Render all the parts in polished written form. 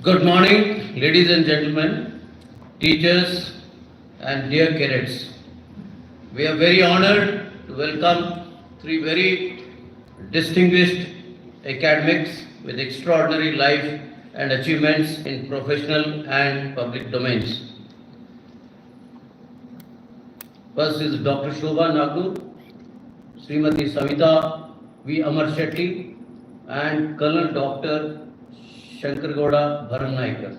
Good morning, ladies and gentlemen, teachers, and dear cadets. We are very honored to welcome three very distinguished academics with extraordinary life and achievements in professional and public domains. First is Dr. Shobha Nagdu, Srimati Savita V. Amar Shetty, and Colonel Dr. Shankargowda Bharannaikar.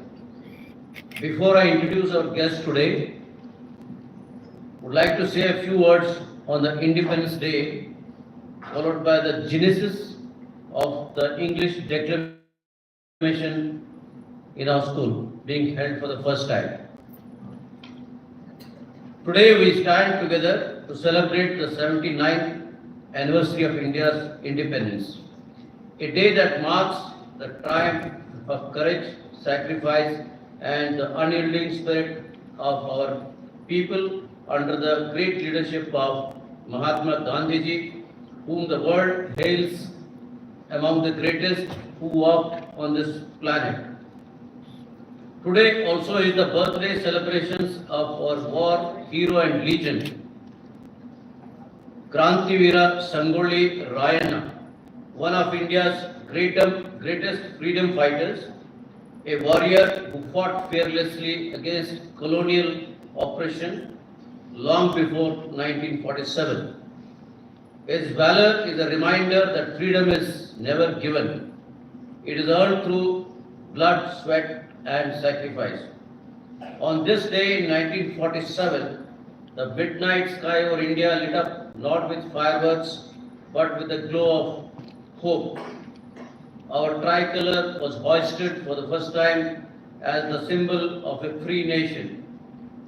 Before I introduce our guest today, I would like to say a few words on the Independence Day, followed by the genesis of the English Declamation in our school, being held for the first time. Today we stand together to celebrate the 79th anniversary of India's independence, a day that marks the triumph of courage, sacrifice, and the unyielding spirit of our people under the great leadership of Mahatma Gandhi, whom the world hails among the greatest who walked on this planet. Today also is the birthday celebrations of our war hero and legend, Krantivira Sangolli Rayana, one of India's greatest freedom fighters, a warrior who fought fearlessly against colonial oppression long before 1947. His valor is a reminder that freedom is never given. It is earned through blood, sweat, and sacrifice. On this day in 1947, the midnight sky over India lit up not with fireworks but with the glow of hope. Our tricolor was hoisted for the first time as the symbol of a free nation.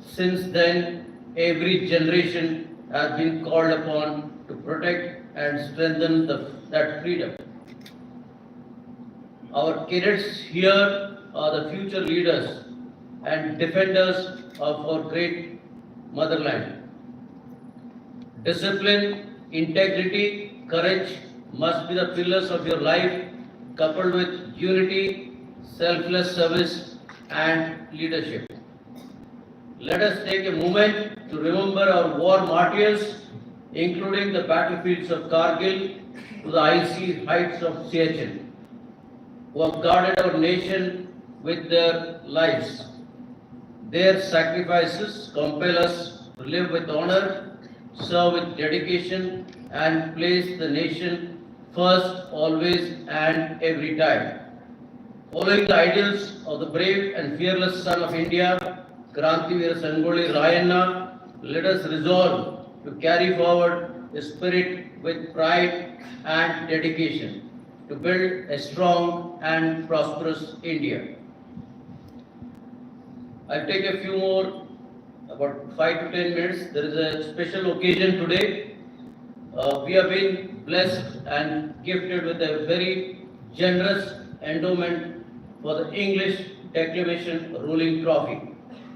Since then, every generation has been called upon to protect and strengthen that freedom. Our cadets here are the future leaders and defenders of our great motherland. Discipline, integrity, courage must be the pillars of your life, coupled with unity, selfless service, and leadership. Let us take a moment to remember our war martyrs, including the battlefields of Kargil to the icy heights of Siachen, who have guarded our nation with their lives. Their sacrifices compel us to live with honor, serve with dedication, and place the nation first, always, and every time. Following the ideals of the brave and fearless son of India, Krantivira Sangolli Rayana, let us resolve to carry forward the spirit with pride and dedication to build a strong and prosperous India. I'll take a few more, about 5 to 10 minutes. There is a special occasion today. We have been blessed and gifted with a very generous endowment for the English Declamation ruling trophy,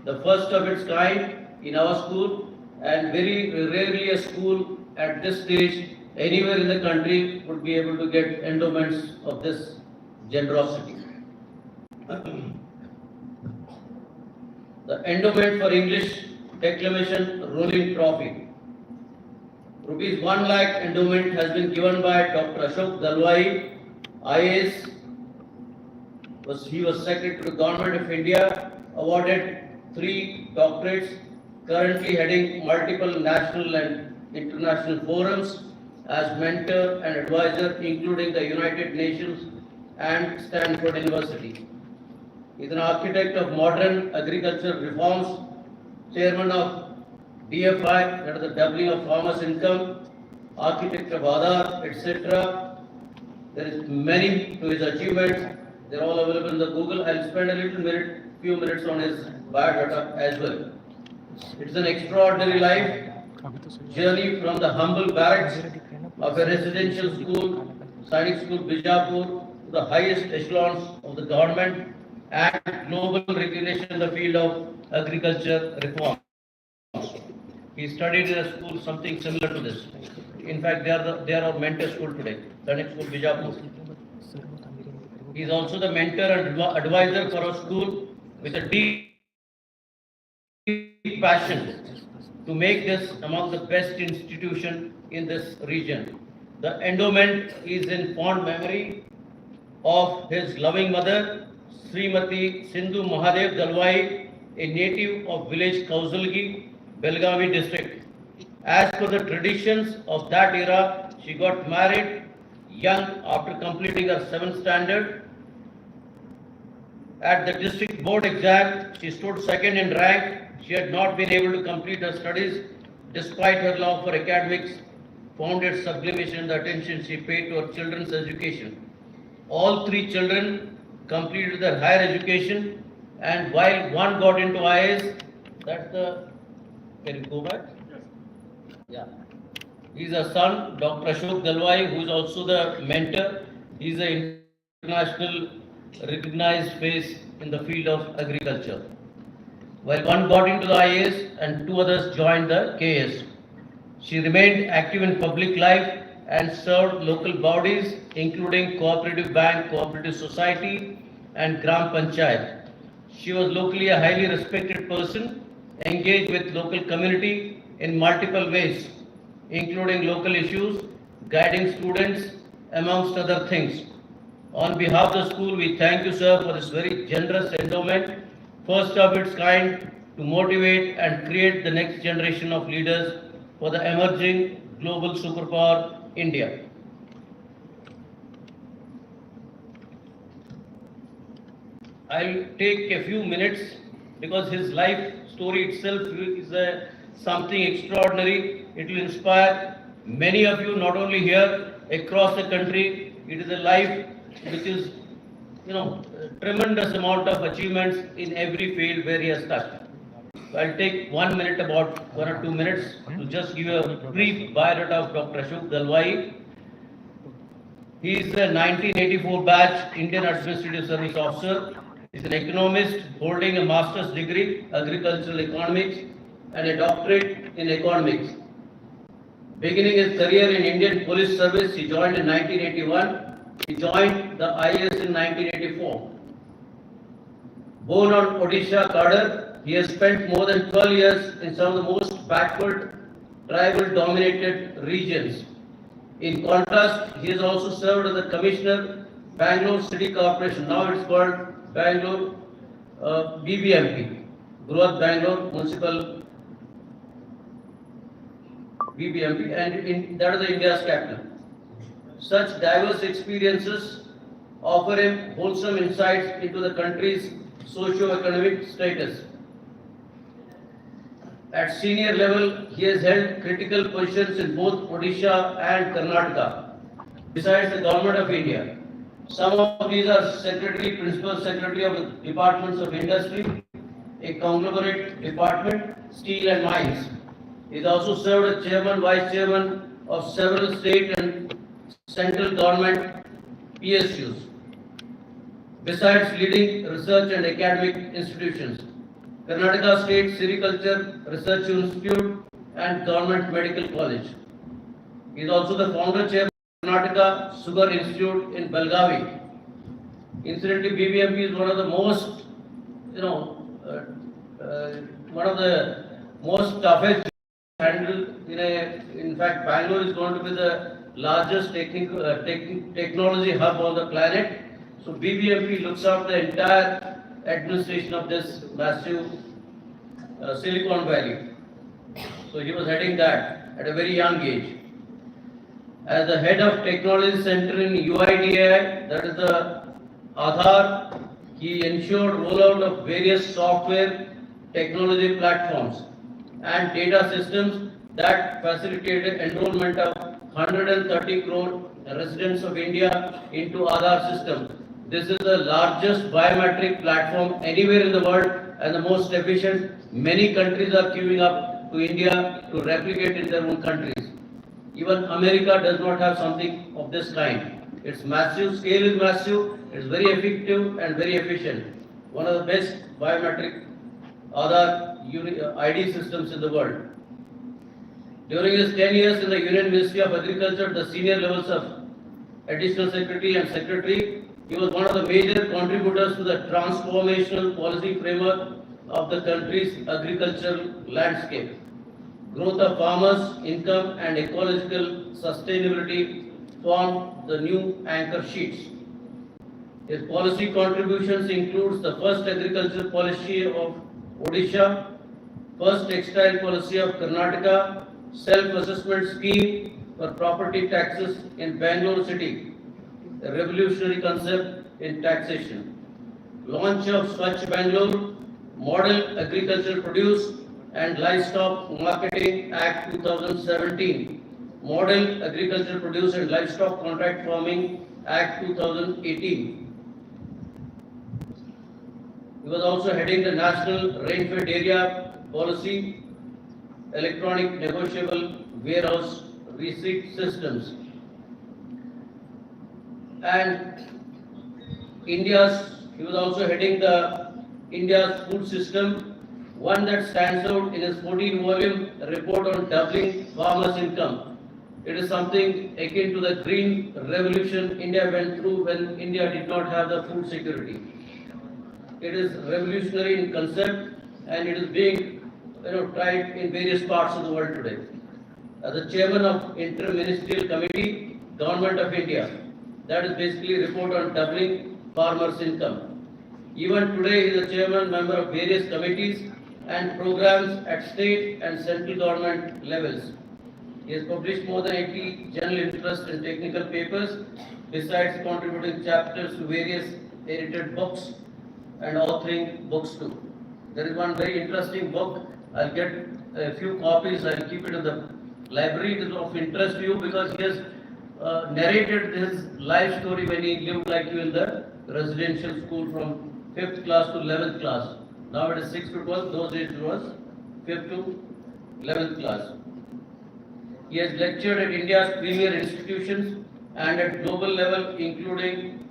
the first of its kind in our school, and very rarely a school at this stage anywhere in the country would be able to get endowments of this generosity. The endowment for English Declamation ruling trophy. Rupees 1 lakh endowment has been given by Dr. Ashok Dalwai, IAS. He was Secretary to the Government of India, awarded 3 doctorates, currently heading multiple national and international forums as mentor and advisor, including the United Nations and Stanford University. He is an architect of modern agricultural reforms, chairman of DFI, that is the doubling of farmers' income, architect of Aadhaar, etc. There is many to his achievements. They are all available in the Google. I'll spend few minutes on his biodata as well. It's an extraordinary life journey from the humble barracks of a residential school, Sainik school, Bijapur, to the highest echelons of the government and global recognition in the field of agriculture reform. He studied in a school something similar to this. In fact, they are our mentor school today, Sainik school, Bijapur. He is also the mentor and advisor for our school with a deep passion to make this among the best institution in this region. The endowment is in fond memory of his loving mother, Srimati Sindhu Mahadev Dalwai, a native of village Kausalgi, Belgavi district. As per the traditions of that era, she got married young after completing her 7th standard. At the district board exam, she stood second in rank. She had not been able to complete her studies despite her love for academics, found its sublimation in the attention she paid to her children's education. All three children completed their higher education, and while one got into IAS, that's the, can you go back? Yeah. He's a son, Dr. Ashok Dalwai, who is also the mentor. He's an international recognized face in the field of agriculture. While one got into the IAS and two others joined the KS. She remained active in public life and served local bodies including Cooperative Bank, Cooperative Society and Gram Panchayat. She was locally a highly respected person, engaged with local community in multiple ways, including local issues, guiding students, amongst other things. On behalf of the school, we thank you, sir, for this very generous endowment, first of its kind, to motivate and create the next generation of leaders for the emerging global superpower, India. I'll take a few minutes because his life story itself is something extraordinary. It will inspire many of you, not only here, across the country. It is a life which is, tremendous amount of achievements in every field where he has touched. So I'll take 1 minute, about 1 or 2 minutes, to just give a brief biodata of Dr. Ashok Dalwai. He is a 1984 batch Indian Administrative Service Officer. He is an economist holding a master's degree, agricultural economics, and a doctorate in economics. Beginning his career in Indian Police Service, he joined in 1981. He joined the IAS in 1984. Born on Odisha cadre, he has spent more than 12 years in some of the most backward, tribal-dominated regions. In contrast, he has also served as the Commissioner, Bangalore City Corporation. Now it's called Bangalore BBMP, Gruhat Bangalore Municipal BBMP, and that is the India's capital. Such diverse experiences offer him wholesome insights into the country's socio-economic status. At senior level, he has held critical positions in both Odisha and Karnataka, besides the Government of India. Some of these are Secretary, Principal Secretary of the Departments of Industry, a conglomerate department, Steel and Mines. He has also served as Chairman, Vice Chairman of several state and central government PSUs, besides leading research and academic institutions. Karnataka State Sericulture Research Institute and Government Medical College. He is also the founder chairman of Karnataka Sugar Institute in Belgavi. Incidentally, BBMP is one of the most, toughest handled. In fact, Bangalore is going to be the largest technology hub on the planet. So BBMP looks after the entire administration of this massive Silicon Valley. So he was heading that at a very young age. As the head of Technology Center in UIDAI, that is the Aadhaar, he ensured rollout of various software technology platforms and data systems that facilitated enrollment of 130 crore residents of India into Aadhaar system. This is the largest biometric platform anywhere in the world and the most efficient. Many countries are queuing up to India to replicate in their own countries. Even America does not have something of this kind. Its massive scale is massive, it's very effective and very efficient. One of the best biometric Aadhaar ID systems in the world. During his 10 years in the Union Ministry of Agriculture, the senior levels of Additional Secretary and Secretary, He was one of the major contributors to the transformational policy framework of the country's agricultural landscape. Growth of farmers' income and ecological sustainability formed the new anchor sheets. His policy contributions includes the first agricultural policy of Odisha, first textile policy of Karnataka, self-assessment scheme for property taxes in Bangalore city, a revolutionary concept in taxation. Launch of Swachh Bangalore, Model Agricultural Produce and Livestock Marketing Act 2017, Model Agricultural Produce and Livestock Contract Farming Act 2018. He was also heading the National Rainfed Area Policy, Electronic Negotiable Warehouse Receipt Systems, and he was also heading the India's food system, one that stands out in his 14-volume report on doubling farmers' income. It is something akin to the green revolution India went through when India did not have the food security. It is revolutionary in concept and it is being tried in various parts of the world today. As the chairman of Inter-Ministerial Committee, Government of India, that is basically report on doubling farmers' income. Even today, he is a chairman member of various committees and programs at state and central government levels. He has published more than 80 general interest and technical papers, besides contributing chapters to various edited books and authoring books too. There is one very interesting book. I'll get a few copies. I'll keep it in the library. It is of interest to you because he has narrated his life story when he lived like you in the residential school from 5th class to 11th class. Now it is 6th to 12th. Those days it was 5th to 11th class. He has lectured at India's premier institutions and at global level, including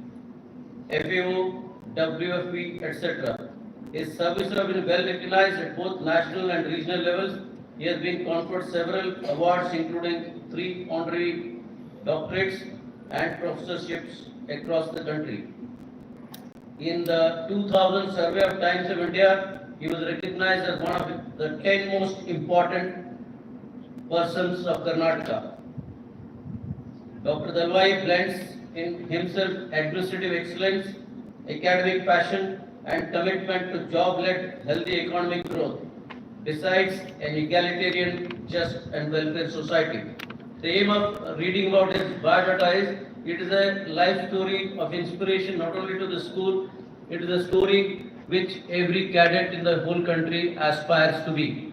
FAO, WFP, etc. His services have been well recognized at both national and regional levels. He has been conferred several awards, including 3 honorary doctorates and professorships across the country. In the 2000 Survey of Times of India, he was recognized as one of the 10 most important persons of Karnataka. Dr. Dalwai blends in himself administrative excellence, academic passion, and commitment to job-led healthy economic growth, besides an egalitarian, just and welfare society. The aim of reading about his biodata is, it is a life story of inspiration not only to the school, it is a story which every cadet in the whole country aspires to be.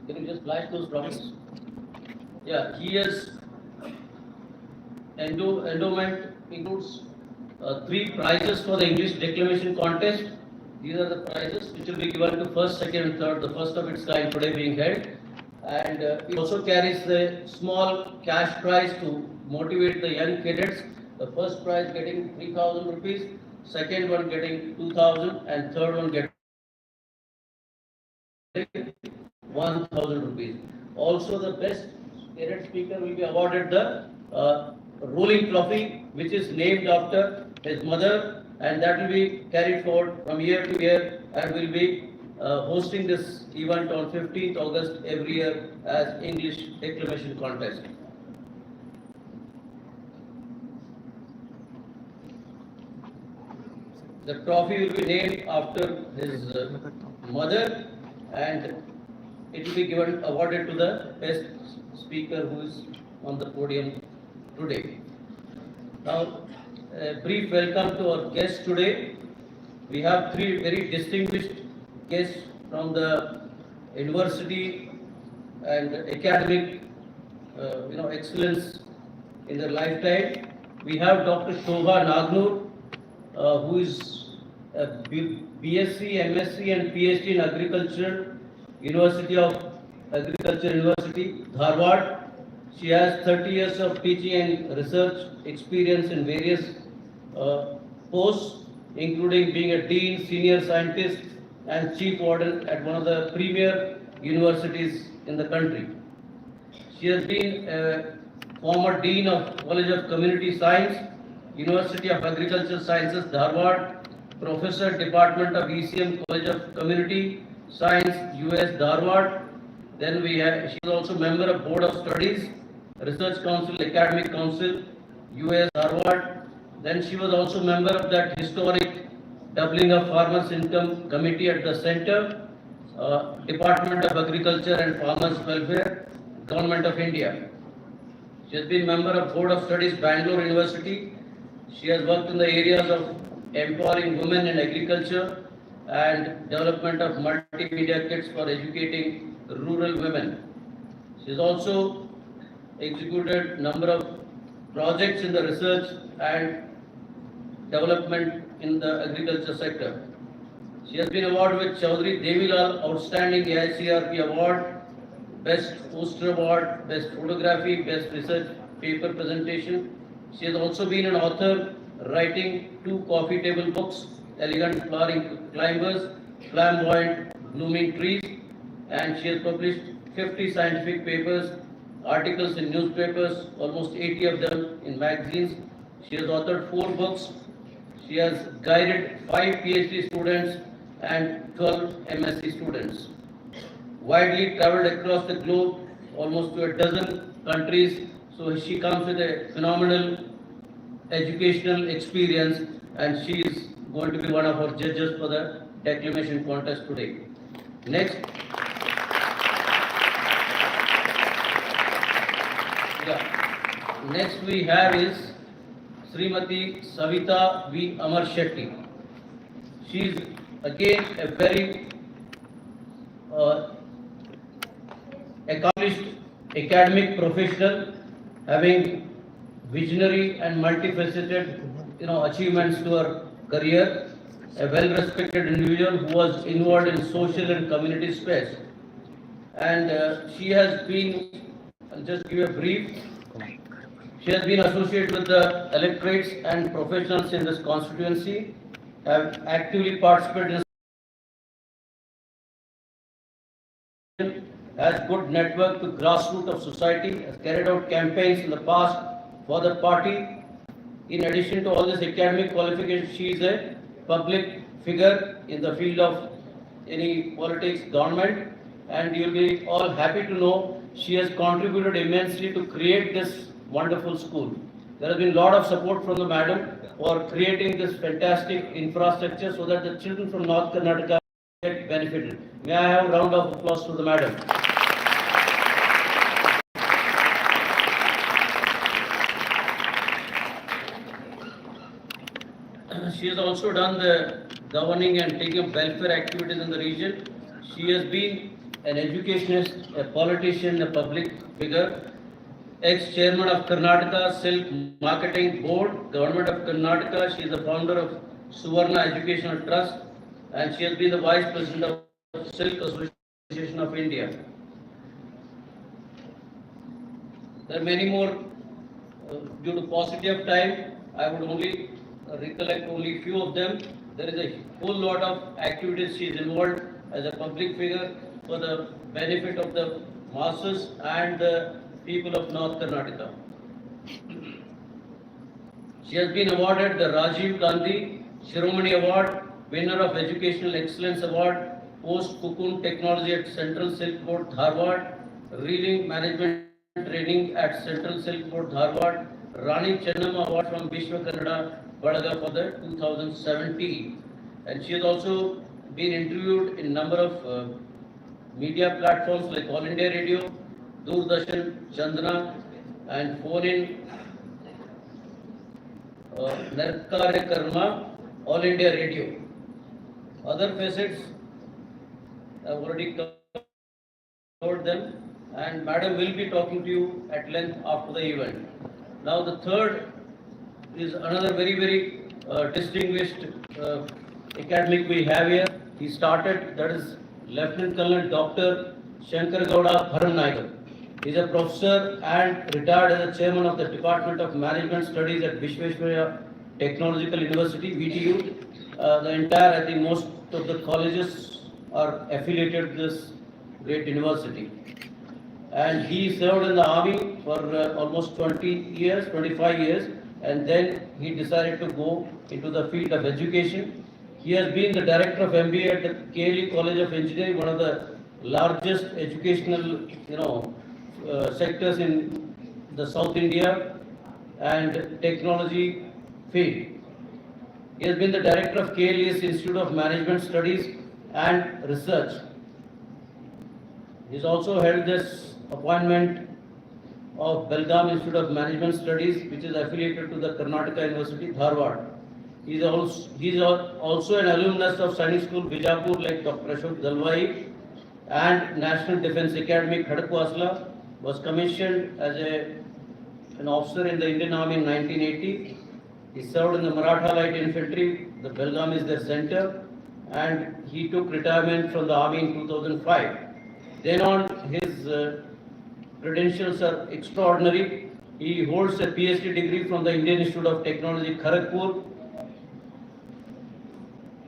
Can you just flash those drawings? Yeah, he has endowment includes 3 prizes for the English Declamation contest. These are the prizes which will be given to first, second, and third, the first of its kind today being held. And it also carries a small cash prize to motivate the young cadets. The first prize getting 3,000 rupees, second one getting 2,000, and third one getting 1,000 rupees. Also, the best cadet speaker will be awarded the rolling trophy, which is named after his mother, and that will be carried forward from year to year, and will be hosting this event on 15th August every year as English Declamation contest. The trophy will be named after his mother, and it will be given awarded to the best speaker who is on the podium today. Now, a brief welcome to our guests today. We have 3 very distinguished guests from the university and academic excellence in their lifetime. We have Dr. Shobha Nagnur, who is a BSc, MSc and PhD in Agriculture, University of Agriculture University, Dharwad. She has 30 years of teaching and research experience in various posts, including being a dean, senior scientist, and chief warden at one of the premier universities in the country. She has been a former Dean of College of Community Science, University of Agricultural Sciences, Dharwad, Professor, Department of ECM, College of Community Science, US, Dharwad. Then she is also member of Board of Studies, Research Council, Academic Council, US, Harvard. Then she was also member of that historic doubling of farmers' income committee at the center, Department of Agriculture and Farmers Welfare, Government of India. She has been member of Board of Studies, Bangalore University. She has worked in the areas of empowering women in agriculture and development of multimedia kits for educating rural women. She has also executed number of projects in the research and development in the agriculture sector. She has been awarded with Chaudhry Devilal Outstanding AICRP Award, Best Poster Award, Best Photography, Best Research Paper Presentation. She has also been an author, writing 2 coffee table books, Elegant Flowering Climbers, Flamboyant Blooming Trees, and she has published 50 scientific papers, articles in newspapers, almost 80 of them in magazines. She has authored 4 books. She has guided 5 PhD students and 12 MSc students. Widely traveled across the globe, almost to a dozen countries. So she comes with a phenomenal educational experience, and she is going to be one of our judges for the declamation contest today. Next. Next we have is Srimati Savita V. Amar Shetty. She is again a very accomplished academic professional, having visionary and multifaceted achievements to her career. A well-respected individual who was involved in social and community space, and she has been. I'll just give a brief. She has been associated with the electorates and professionals in this constituency, have actively participated in, has good network to grassroots of society, has carried out campaigns in the past for the party. In addition to all this academic qualifications, she is a public figure in the field of any politics, government, and you'll be all happy to know she has contributed immensely to create this wonderful school. There has been a lot of support from the madam for creating this fantastic infrastructure so that the children from North Karnataka get benefited. May I have a round of applause to the madam? She has also done the governing and taking up welfare activities in the region. She has been an educationist, a politician, a public figure, ex-chairman of Karnataka Silk Marketing Board, Government of Karnataka. She is the founder of Suvarna Educational Trust, and she has been the vice president of Silk Association of India. There are many more. Due to paucity of time, I would only recollect only few of them. There is a whole lot of activities she is involved as a public figure for the benefit of the masses and the people of North Karnataka. She has been awarded the Rajiv Gandhi Shiromani Award, winner of Educational Excellence Award, Post Cocoon Technology at Central Silk Board, Dharwad, Reeling Management Training at Central Silk Board, Dharwad, Rani Chennamma Award from Vishwa Kannada Badaga for the 2017. And she has also been interviewed in number of media platforms like All India Radio, Doordarshan, Chandana, and phone-in Narkare Karma, All India Radio. Other facets, I've already covered them, and Madam will be talking to you at length after the event. Now the third is another very distinguished academic we have here. He started, that is Lieutenant Colonel Dr. Shankar Gowda Bharannagar. He is a professor and retired as a chairman of the Department of Management Studies at Vishweshwaraya Technological University, VTU. The entire, I think most of the colleges are affiliated to this great university. And he served in the army for almost 20 years, 25 years, and then he decided to go into the field of education. He has been the director of MBA at the KLE College of Engineering, one of the largest educational, sectors in the South India and technology field. He has been the director of KLE's Institute of Management Studies and Research. He has also held this appointment of Belgaum Institute of Management Studies, which is affiliated to the Karnataka University, Dharwad. He is also an alumnus of Sainik School, Bijapur, like Dr. Ashok Dalwai, and National Defence Academy, Khadakwasla. Was commissioned as an officer in the Indian Army in 1980. He served in the Maratha Light Infantry. The Belgaum is their center, and he took retirement from the army in 2005. Then on, his credentials are extraordinary. He holds a PhD degree from the Indian Institute of Technology, Kharagpur.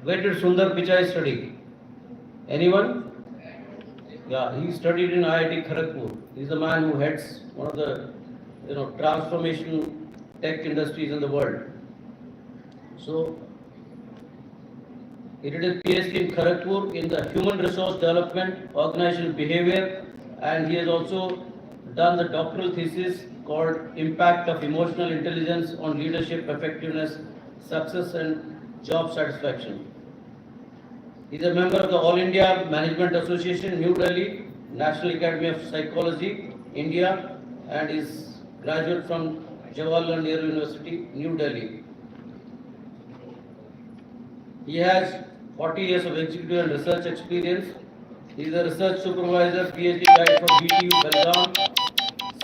Where did Sundar Pichai study? Anyone? Yeah, he studied in IIT Kharagpur. He's the man who heads one of the transformation tech industries in the world. So he did his PhD in Kharagpur in the Human Resource Development, Organizational Behavior, and he has also done the doctoral thesis called Impact of Emotional Intelligence on Leadership Effectiveness, Success and Job Satisfaction. He is a member of the All India Management Association, New Delhi, National Academy of Psychology, India, and is graduate from Jawaharlal Nehru University, New Delhi. He has 40 years of executive and research experience. He is a research supervisor, PhD guide for BTU Belgaum.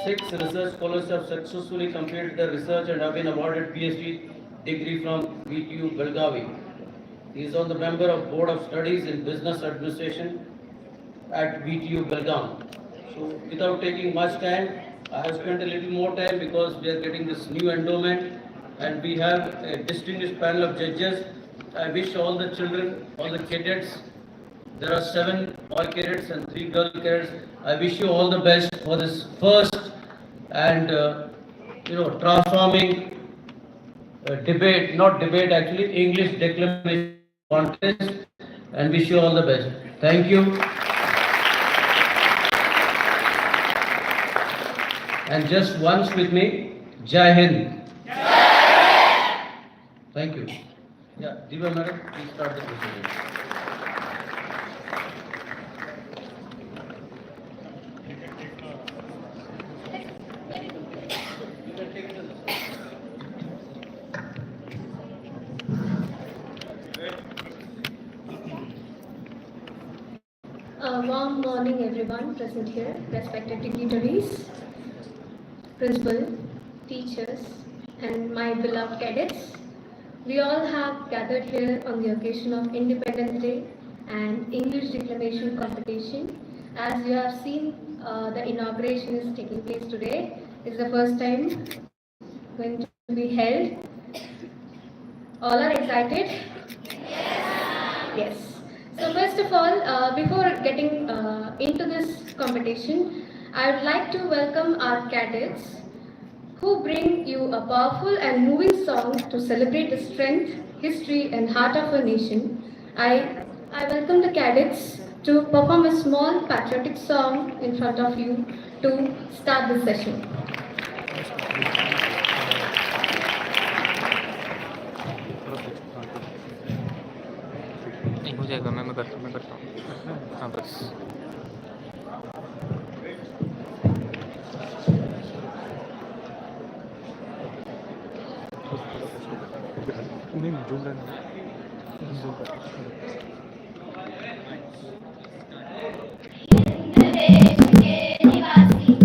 6 research scholars have successfully completed their research and have been awarded PhD degree from BTU Belgavi. He is on the member of Board of Studies in Business Administration at BTU Belgaum. So without taking much time, I have spent a little more time because we are getting this new endowment and we have a distinguished panel of judges. I wish all the children, all the cadets, there are 7 boy cadets and 3 girl cadets. I wish you all the best for this first and transforming debate, not debate actually, English declamation contest, and wish you all the best. Thank you. And just once with me, Jai Hind. Thank you. Yeah, Diva madam, please start the proceedings. Warm morning everyone present here, respected dignitaries, principal, teachers, and my beloved cadets. We all have gathered here on the occasion of Independence Day and English declamation competition. As you have seen, the inauguration is taking place today. It's the first time going to be held. All are excited? Yes. So first of all, before getting into this competition, I would like to welcome our cadets who bring you a powerful and moving song to celebrate the strength, history and heart of our nation. I welcome the cadets to perform a small patriotic song in front of you to start the session. हो जाएगा मैं करता हूँ हाँ बस नहीं zoom रहा Thank you.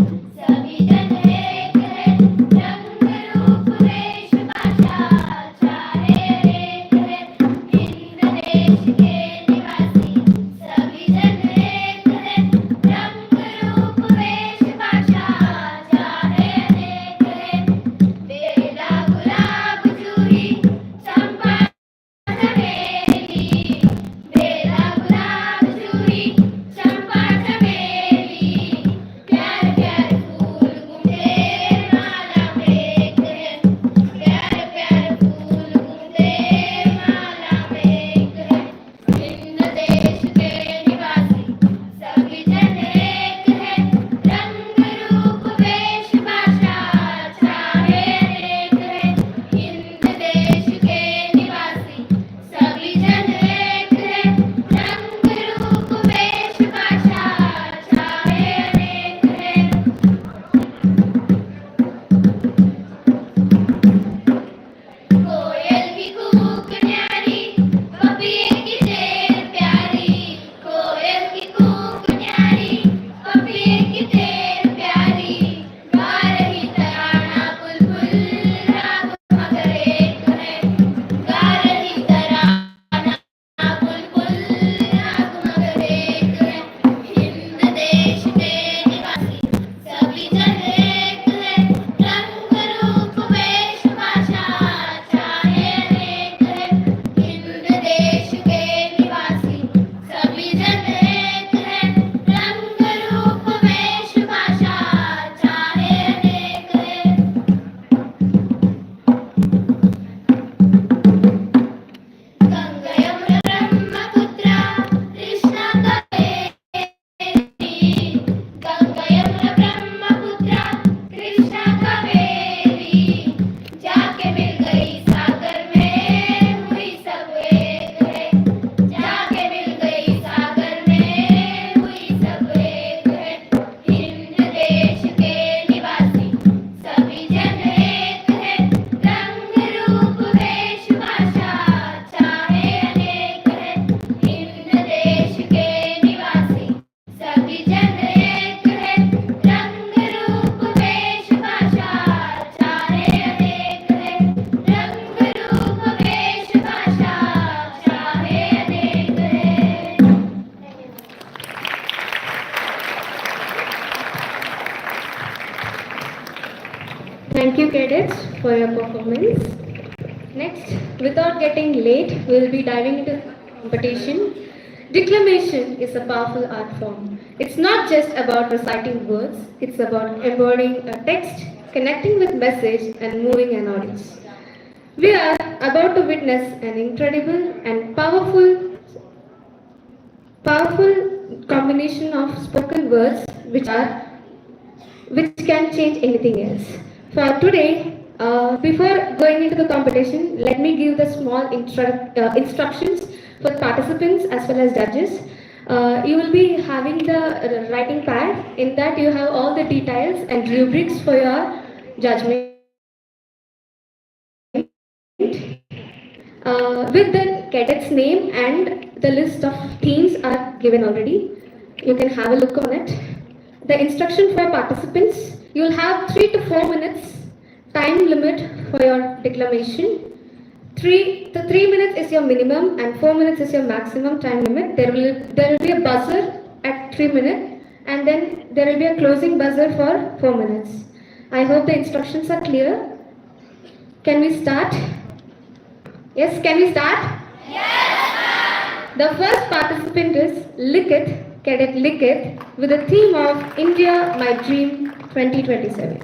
cadets for your performance. Next, without getting late, we will be diving into the competition. Declamation is a powerful art form. It's not just about reciting words, it's about embodying a text, connecting with message, and moving an audience. We are about to witness an incredible and powerful combination of spoken words which can change anything else. For today, before going into the competition, let me give the small instructions for participants as well as judges. You will be having the writing pad. In that, you have all the details and rubrics for your judgment. With the cadet's name and the list of themes are given already. You can have a look on it. The instruction for participants, you will have 3 to 4 minutes time limit for your declamation. 3 minutes is your minimum and 4 minutes is your maximum time limit. There will be a buzzer at 3 minutes and then there will be a closing buzzer for 4 minutes. I hope the instructions are clear. Can we start? Yes, can we start? Yes, ma'am. The first participant is Likith, Cadet Likith, with the theme of India, My Dream 2027.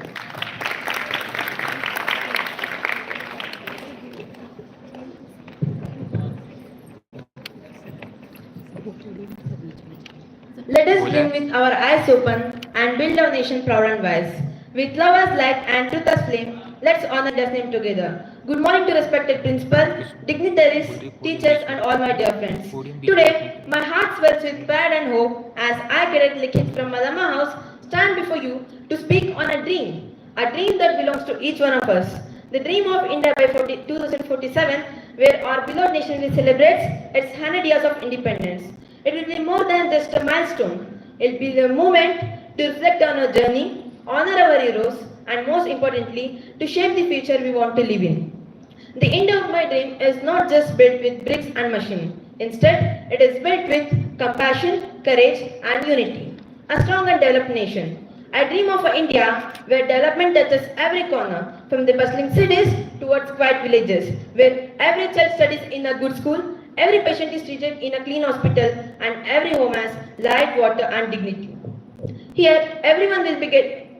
Let us dream with our eyes open and build our nation proud and wise. With love as light and truth as flame, let's honor their name together. Good morning to respected principal, dignitaries, teachers and all my dear friends. Today, my heart swells with pride and hope as I, Cadet Likith from Madama House, stand before you to speak on a dream that belongs to each one of us. The dream of India by 2047, where our beloved nation will celebrate its 100 years of independence. It will be more than just a milestone. It will be the moment to reflect on our journey, honor our heroes, and most importantly, to shape the future we want to live in. The India of my dream is not just built with bricks and machine. Instead, it is built with compassion, courage, and unity. A strong and developed nation. I dream of an India where development touches every corner, from the bustling cities towards quiet villages, where every child studies in a good school, every patient is treated in a clean hospital, and every home has light, water, and dignity. Here, everyone will be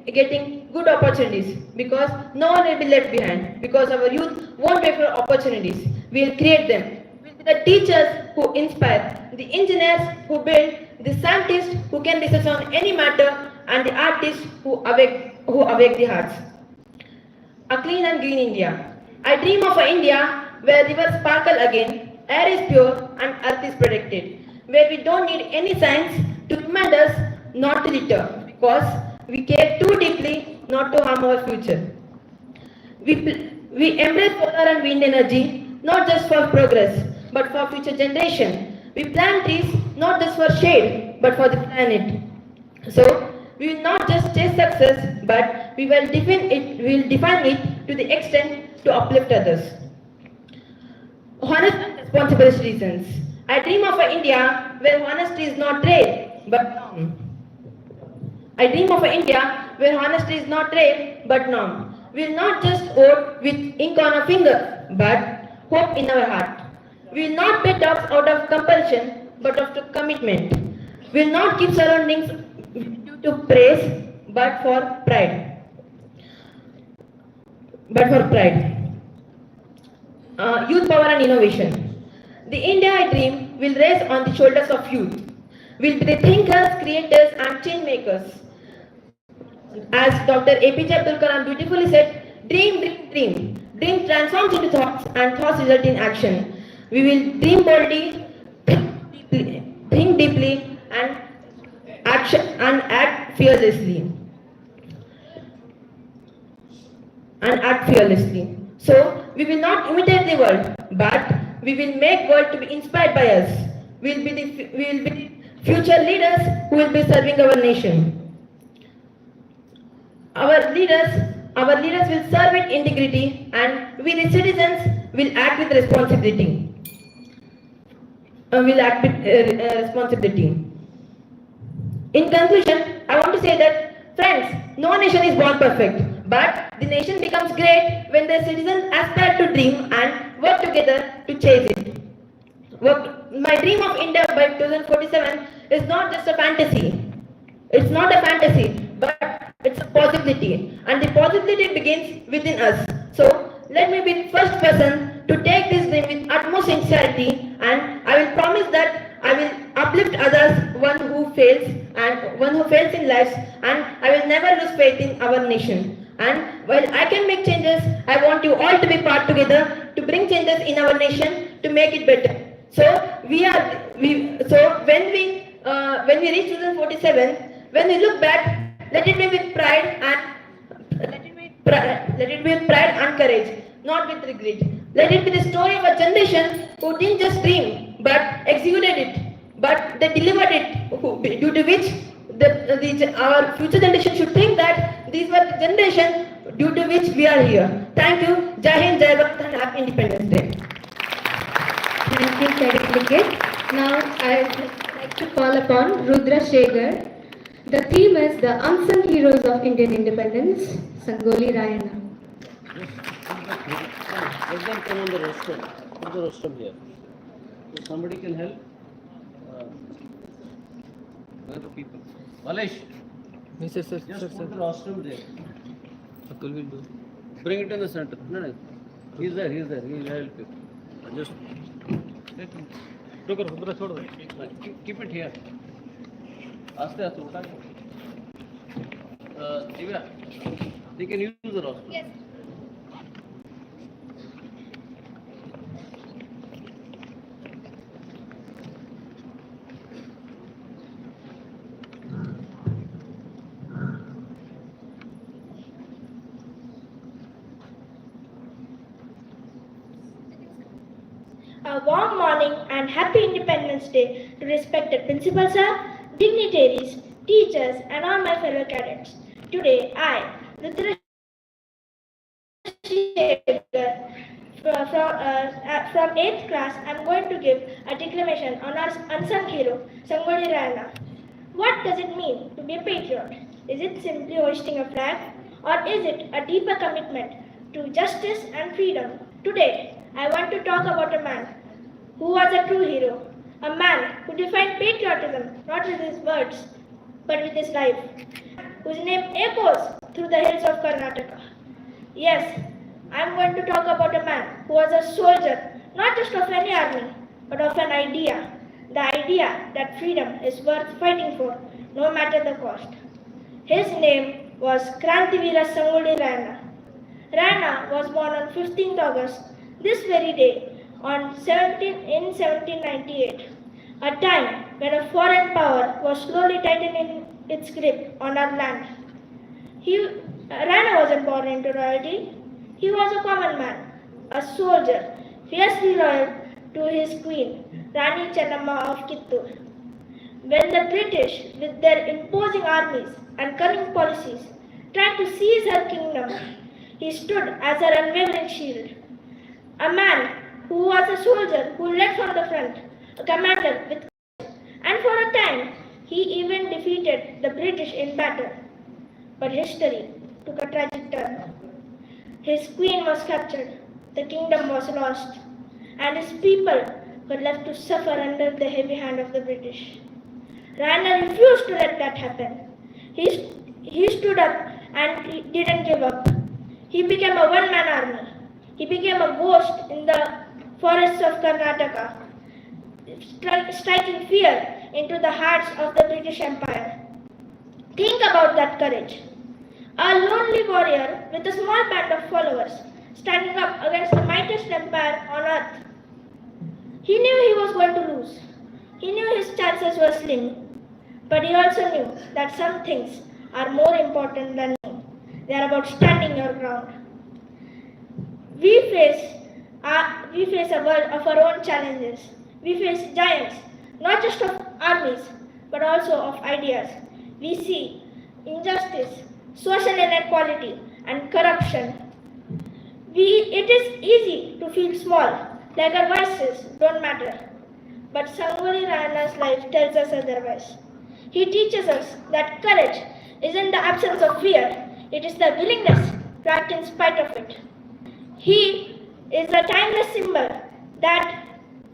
getting good opportunities because no one will be left behind, because our youth won't wait for opportunities. We will create them. We will be the teachers who inspire, the engineers who build, the scientists who can research on any matter, and the artists who awake the hearts. A clean and green India. I dream of an India where rivers sparkle again, air is pure, and earth is protected, where we don't need any science to remind us not to litter, because we care too deeply not to harm our future. We embrace solar and wind energy, not just for progress, but for future generation. We plant trees not just for shade, but for the planet. So, we will not just chase success, but we will define it to the extent to uplift others. Honest and responsible citizens. I dream of an India where honesty is not trade, but norm. I dream of an India where honesty is not trade, but norm. We will not just vote with ink on our finger, but hope in our heart. We will not pay dogs out of compulsion, but out of commitment. We will not keep surroundings due to praise, but for pride. Youth power and innovation. The India I dream will rest on the shoulders of youth. We'll be the thinkers, creators, and change makers. As Dr. APJ Abdul Kalam beautifully said, dream, dream, dream. Dream transforms into thoughts, and thoughts result in action. We will dream boldly, think deeply, and act fearlessly. So, we will not imitate the world, but we will make world to be inspired by us. We will be the future leaders who will be serving our nation. Our leaders will serve with integrity, and we the citizens will act with responsibility. In conclusion, I want to say that, friends, no nation is born perfect, But the nation becomes great when the citizens aspire to dream and work together to chase it. My dream of India by 2047 is not just a fantasy. It's not a fantasy, but it's a possibility. And the possibility begins within us. So let me be the first person to take this dream with utmost sincerity, and I will promise that I will uplift others, one who fails in life, and I will never lose faith in our nation. And while I can make changes, I want you all to be part together to bring changes in our nation to make it better. So when we reach 2047, when we look back, let it be with pride and courage, not with regret. Let it be the story of a generation who didn't just dream but executed it, but they delivered it, due to which our future generation should think that these were the generation due to which we are here. Thank you. Jai Hind, Jai Bharat, and Happy Independence Day. Thank you, Patriotic. Now I would like to call upon Rudra Shegar. The theme is the unsung heroes of Indian independence, Sangolli Rayana. Let them come on the rostrum. Put the rostrum here. If somebody can help. Where are the people? Malesh, Yes, sir, just put the rostrum there. Atul will do. Bring it in the center. No. He's there. He will help you. Just keep it here. Aste uta. Divya, they can use the rostrum. Yes. A warm morning and happy Independence Day to respected principals, sir, dignitaries, teachers, and all my fellow cadets. Today, I, Rudra from 8th class, I am going to give a declamation on our unsung hero, Sangolli Rayana. What does it mean to be a patriot? Is it simply hoisting a flag, or is it a deeper commitment to justice and freedom? Today, I want to talk about a man who was a true hero, a man who defined patriotism not with his words but with his life, whose name echoes through the hills of Karnataka. Yes, I am going to talk about a man who was a soldier, not just of any army, but of an idea, the idea that freedom is worth fighting for, no matter the cost. His name was Krantivira Sangolli Rayana. Rayana was born on 15th August, this very day, in 1798, a time when a foreign power was slowly tightening its grip on our land. Rayana wasn't born into royalty. He was a common man, a soldier, fiercely loyal to his queen, Rani Chennamma of Kittur. When the British, with their imposing armies and cunning policies, tried to seize her kingdom, he stood as her unwavering shield. A man who was a soldier who led from the front, a commander with courage, and for a time he even defeated the British in battle. But history took a tragic turn. His queen was captured, the kingdom was lost, and his people were left to suffer under the heavy hand of the British. Rayana refused to let that happen. He stood up and he didn't give up. He became a one-man army. He became a ghost in the forests of Karnataka, striking fear into the hearts of the British Empire. Think about that courage. A lonely warrior with a small band of followers standing up against the mightiest empire on earth. He knew he was going to lose. He knew his chances were slim. But he also knew that some things are more important than winning. They are about standing your ground. We face a world of our own challenges. We face giants, not just of armies, but also of ideas. We see injustice, social inequality, and corruption. It is easy to feel small, like our voices don't matter. But Sangolli Rayana's life tells us otherwise. He teaches us that courage isn't the absence of fear, it is the willingness to act in spite of it. He is a timeless symbol that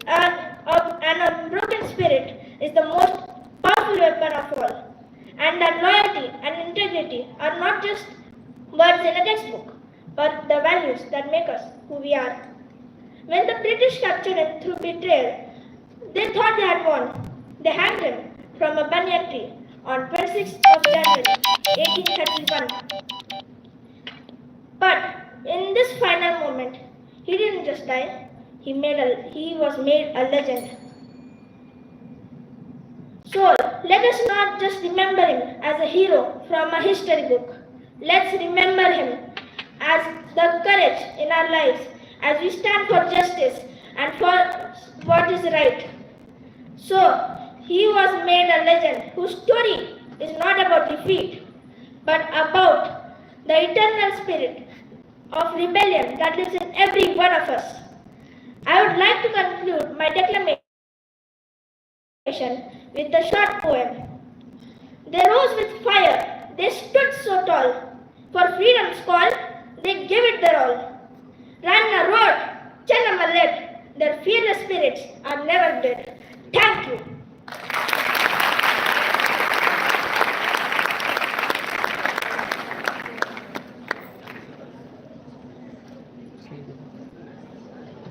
an unbroken spirit is the most powerful weapon of all, and that loyalty and integrity are not just words in a textbook, but the values that make us who we are. When the British captured him through betrayal, they thought they had won. They hanged him from a banyan tree on 26th of January 1831. But in this final moment, he didn't just die, he was made a legend. So let us not just remember him as a hero from a history book. Let's remember him as the courage in our lives as we stand for justice and for what is right. So he was made a legend whose story is not about defeat, but about the eternal spirit of rebellion that lives in every one of us. I would like to conclude my declamation with a short poem. They rose with fire, they stood so tall. For freedom's call, they gave it their all. Ranna roared, Chennamma led, their fearless spirits are never dead. Thank you.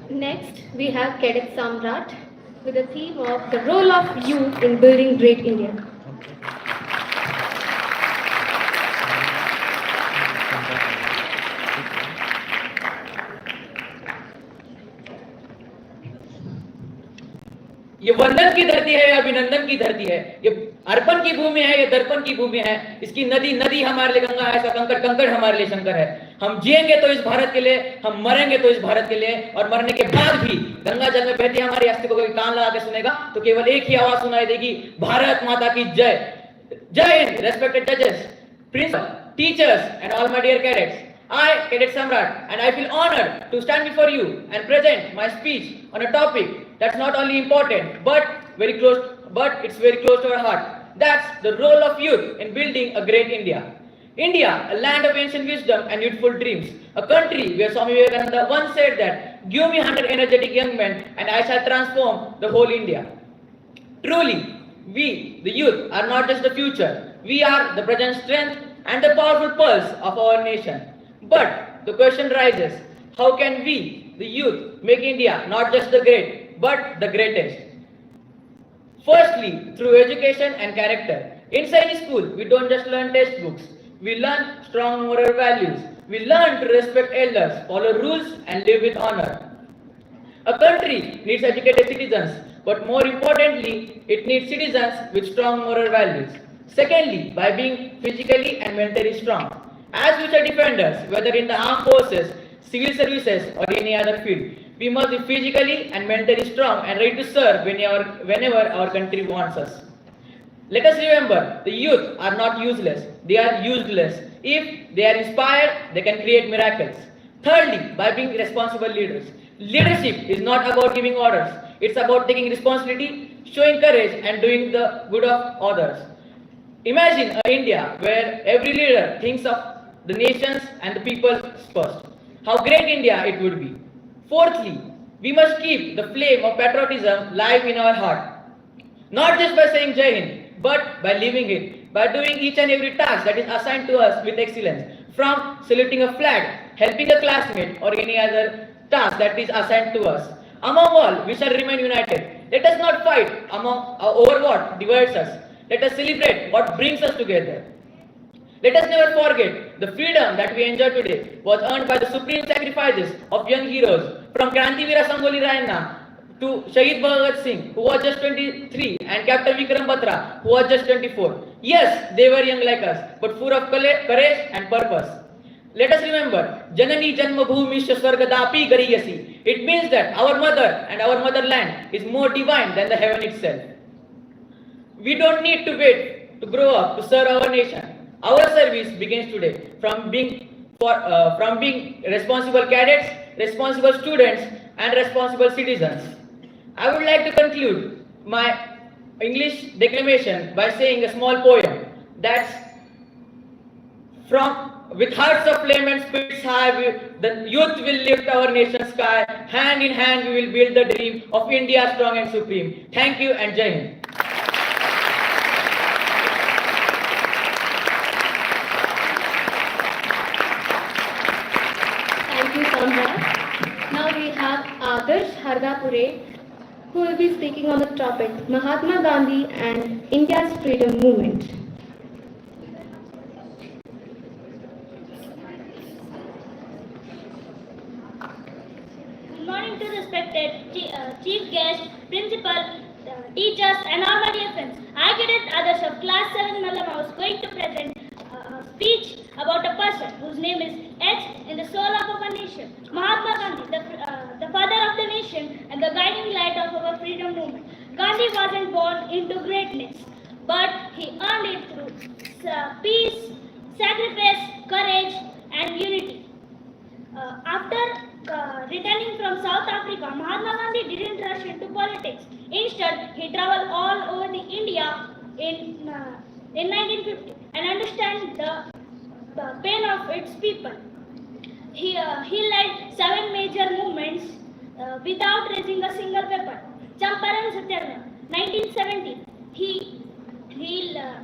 Next, we have Cadet Samrat with the theme of the role of youth in building great India. ये वंदन की धरती है, अभिनंदन की धरती है, ये अर्पण की भूमि है, ये दर्पण की भूमि है। इसकी नदी नदी हमारे लिए गंगा है, इसका कंकड़ कंकड़ हमारे लिए शंकर है। हम जिएंगे तो इस भारत के लिए, हम मरेंगे तो इस भारत के लिए, और मरने के बाद भी गंगा जल में बहती हमारी अस्थि को कोई कान लगा के सुनेगा तो केवल एक ही आवाज सुनाई देगी, भारत माता की जय। जय हिंद, रेस्पेक्टेड जजेस, principal, teachers and all my dear cadets. I, Cadet Samrat, and I feel honored to stand before you and present my speech on a topic that's not only important but it's very close to our heart. That's the role of youth in building a great India. India, a land of ancient wisdom and youthful dreams, a country where Swami Vivekananda once said that, "Give me 100 energetic young men and I shall transform the whole India." Truly, we, the youth, are not just the future. We are the present strength and the powerful pulse of our nation. But the question rises, how can we, the youth, make India not just the great, but the greatest? Firstly, through education and character. In Sainik school, we don't just learn textbooks. We learn strong moral values. We learn to respect elders, follow rules, and live with honor. A country needs educated citizens, but more importantly, it needs citizens with strong moral values. Secondly, by being physically and mentally strong. As future defenders, whether in the armed forces, civil services, or any other field, we must be physically and mentally strong and ready to serve whenever our country wants us. Let us remember, the youth are not useless, they are useless. If they are inspired, they can create miracles. Thirdly, by being responsible leaders. Leadership is not about giving orders, it's about taking responsibility, showing courage, and doing the good of others. Imagine an India where every leader thinks of the nations and the people first. How great India it would be. Fourthly, we must keep the flame of patriotism live in our heart. Not just by saying Jai Hind, but by living it, by doing each and every task that is assigned to us with excellence. From saluting a flag, helping a classmate, or any other task that is assigned to us. Among all, we shall remain united. Let us not fight over what divides us. Let us celebrate what brings us together. Let us never forget the freedom that we enjoy today was earned by the supreme sacrifices of young heroes, from Krantivira Sangolli to Shahid Bhagat Singh, who was just 23, and Captain Vikram Batra, who was just 24. Yes, they were young like us, but full of courage and purpose. Let us remember, Janani Janma Bhumisha Swargadapi Gariyasi. It means that our mother and our motherland is more divine than the heaven itself. We don't need to wait to grow up to serve our nation. Our service begins today from being responsible cadets, responsible students, and responsible citizens. I would like to conclude my English declamation by saying a small poem that's with hearts of flame and spirits high, the youth will lift our nation's sky. Hand in hand, we will build the dream of India strong and supreme. Thank you and Jai Hind. Thank you, Samrat. Now we have Adarsh Hardapure, who will be speaking on the topic Mahatma Gandhi and India's freedom movement. Good morning to respected chief guest, principal, teachers, and all my dear friends. I, Cadet Adarsh of class 7 Malama, was going to present a speech about a person whose name is etched in the soul of our nation, Mahatma Gandhi, the father of the nation and the guiding light of our freedom movement. Gandhi wasn't born into greatness, but he earned it through peace, sacrifice, courage, and unity. After returning from South Africa, Mahatma Gandhi didn't rush into politics. Instead, he traveled all over the India in 1950 and understand the pain of its people. He led 7 major movements without raising a single weapon. Champaran Satyagraha, 1970. He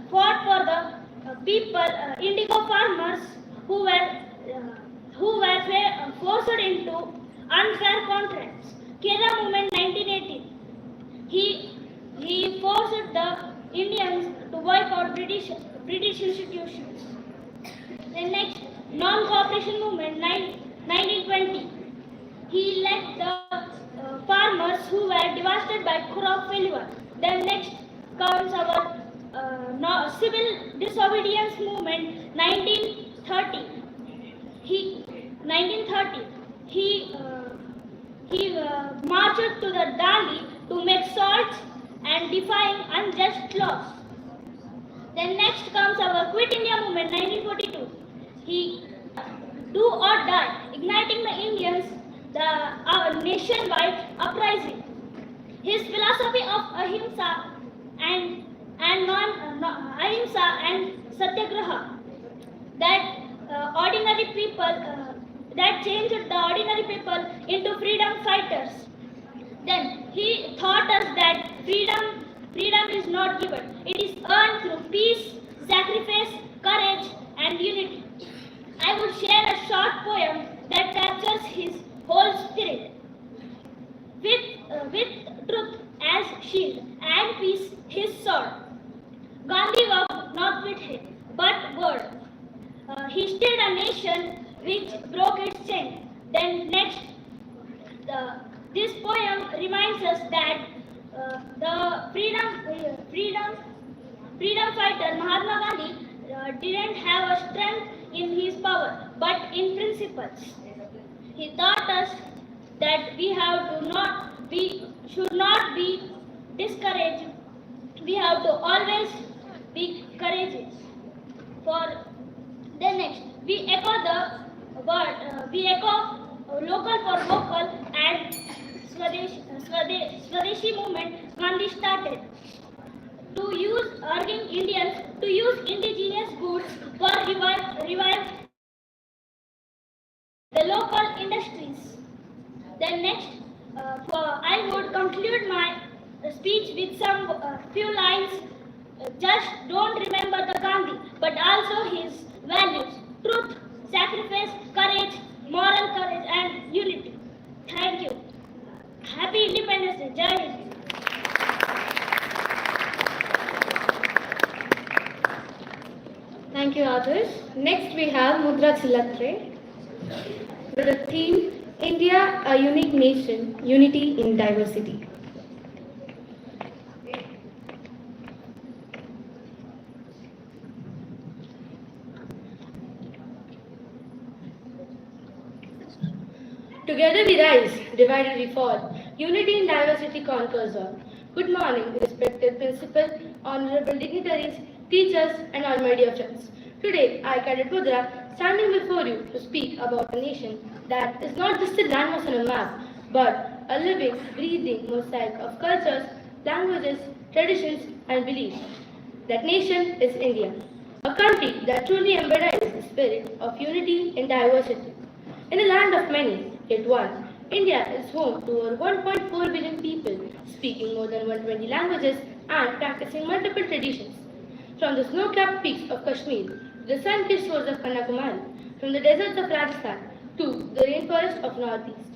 fought for the people, indigo farmers who were forced into unfair contracts. Kerala movement 1980. He forced the Indians to boycott British institutions. Then next, non-cooperation movement 1920. He led the farmers who were devastated by crop failure. Then next comes our civil disobedience movement 1930. He marched to the Delhi to make salts and defying unjust laws. Then next comes our Quit India movement 1942. He do or die, igniting the Indians, our nationwide uprising. His philosophy of ahimsa and ahimsa and satyagraha that that changed the ordinary people into freedom fighters. Then he taught us that freedom is not given; it is earned through peace, sacrifice, courage, and unity. I would share a short poem that captures his whole spirit. With truth as shield and peace his sword, Gandhi walked not with head but word. He steered a nation which broke its chain. Then next, this poem reminds us that the freedom fighter Mahatma Gandhi didn't have a strength in his power, but in principles. He taught us that we should not be discouraged. We have to always be courageous. For the next, we echo the word. We echo local for vocal and Swadeshi movement Gandhi started urging Indians to use indigenous goods for revive the local industries. Then next, I would conclude my speech with some few lines. Just don't remember the Gandhi, but also his values: truth, sacrifice, courage, moral courage, and unity. Thank you. Happy Independence Day. Jai Hind. Thank you, Adarsh. Next, we have Mudra Chilatre with the theme India, a unique nation, unity in diversity. Together we rise, divided we fall. Unity in diversity conquers all. Good morning, respected principal, honorable dignitaries, teachers, and all my dear friends. Today, I, Cadet Mudra, standing before you to speak about a nation that is not just a landmass on a map, but a living, breathing mosaic of cultures, languages, traditions, and beliefs. That nation is India. a country that truly embodies the spirit of unity in diversity. In a land of many, yet one, India is home to over 1.4 billion people speaking more than 120 languages and practicing multiple traditions. From the snow-capped peaks of Kashmir to the sun-kissed shores of Kanyakumari, from the deserts of Rajasthan to the rainforest of Northeast.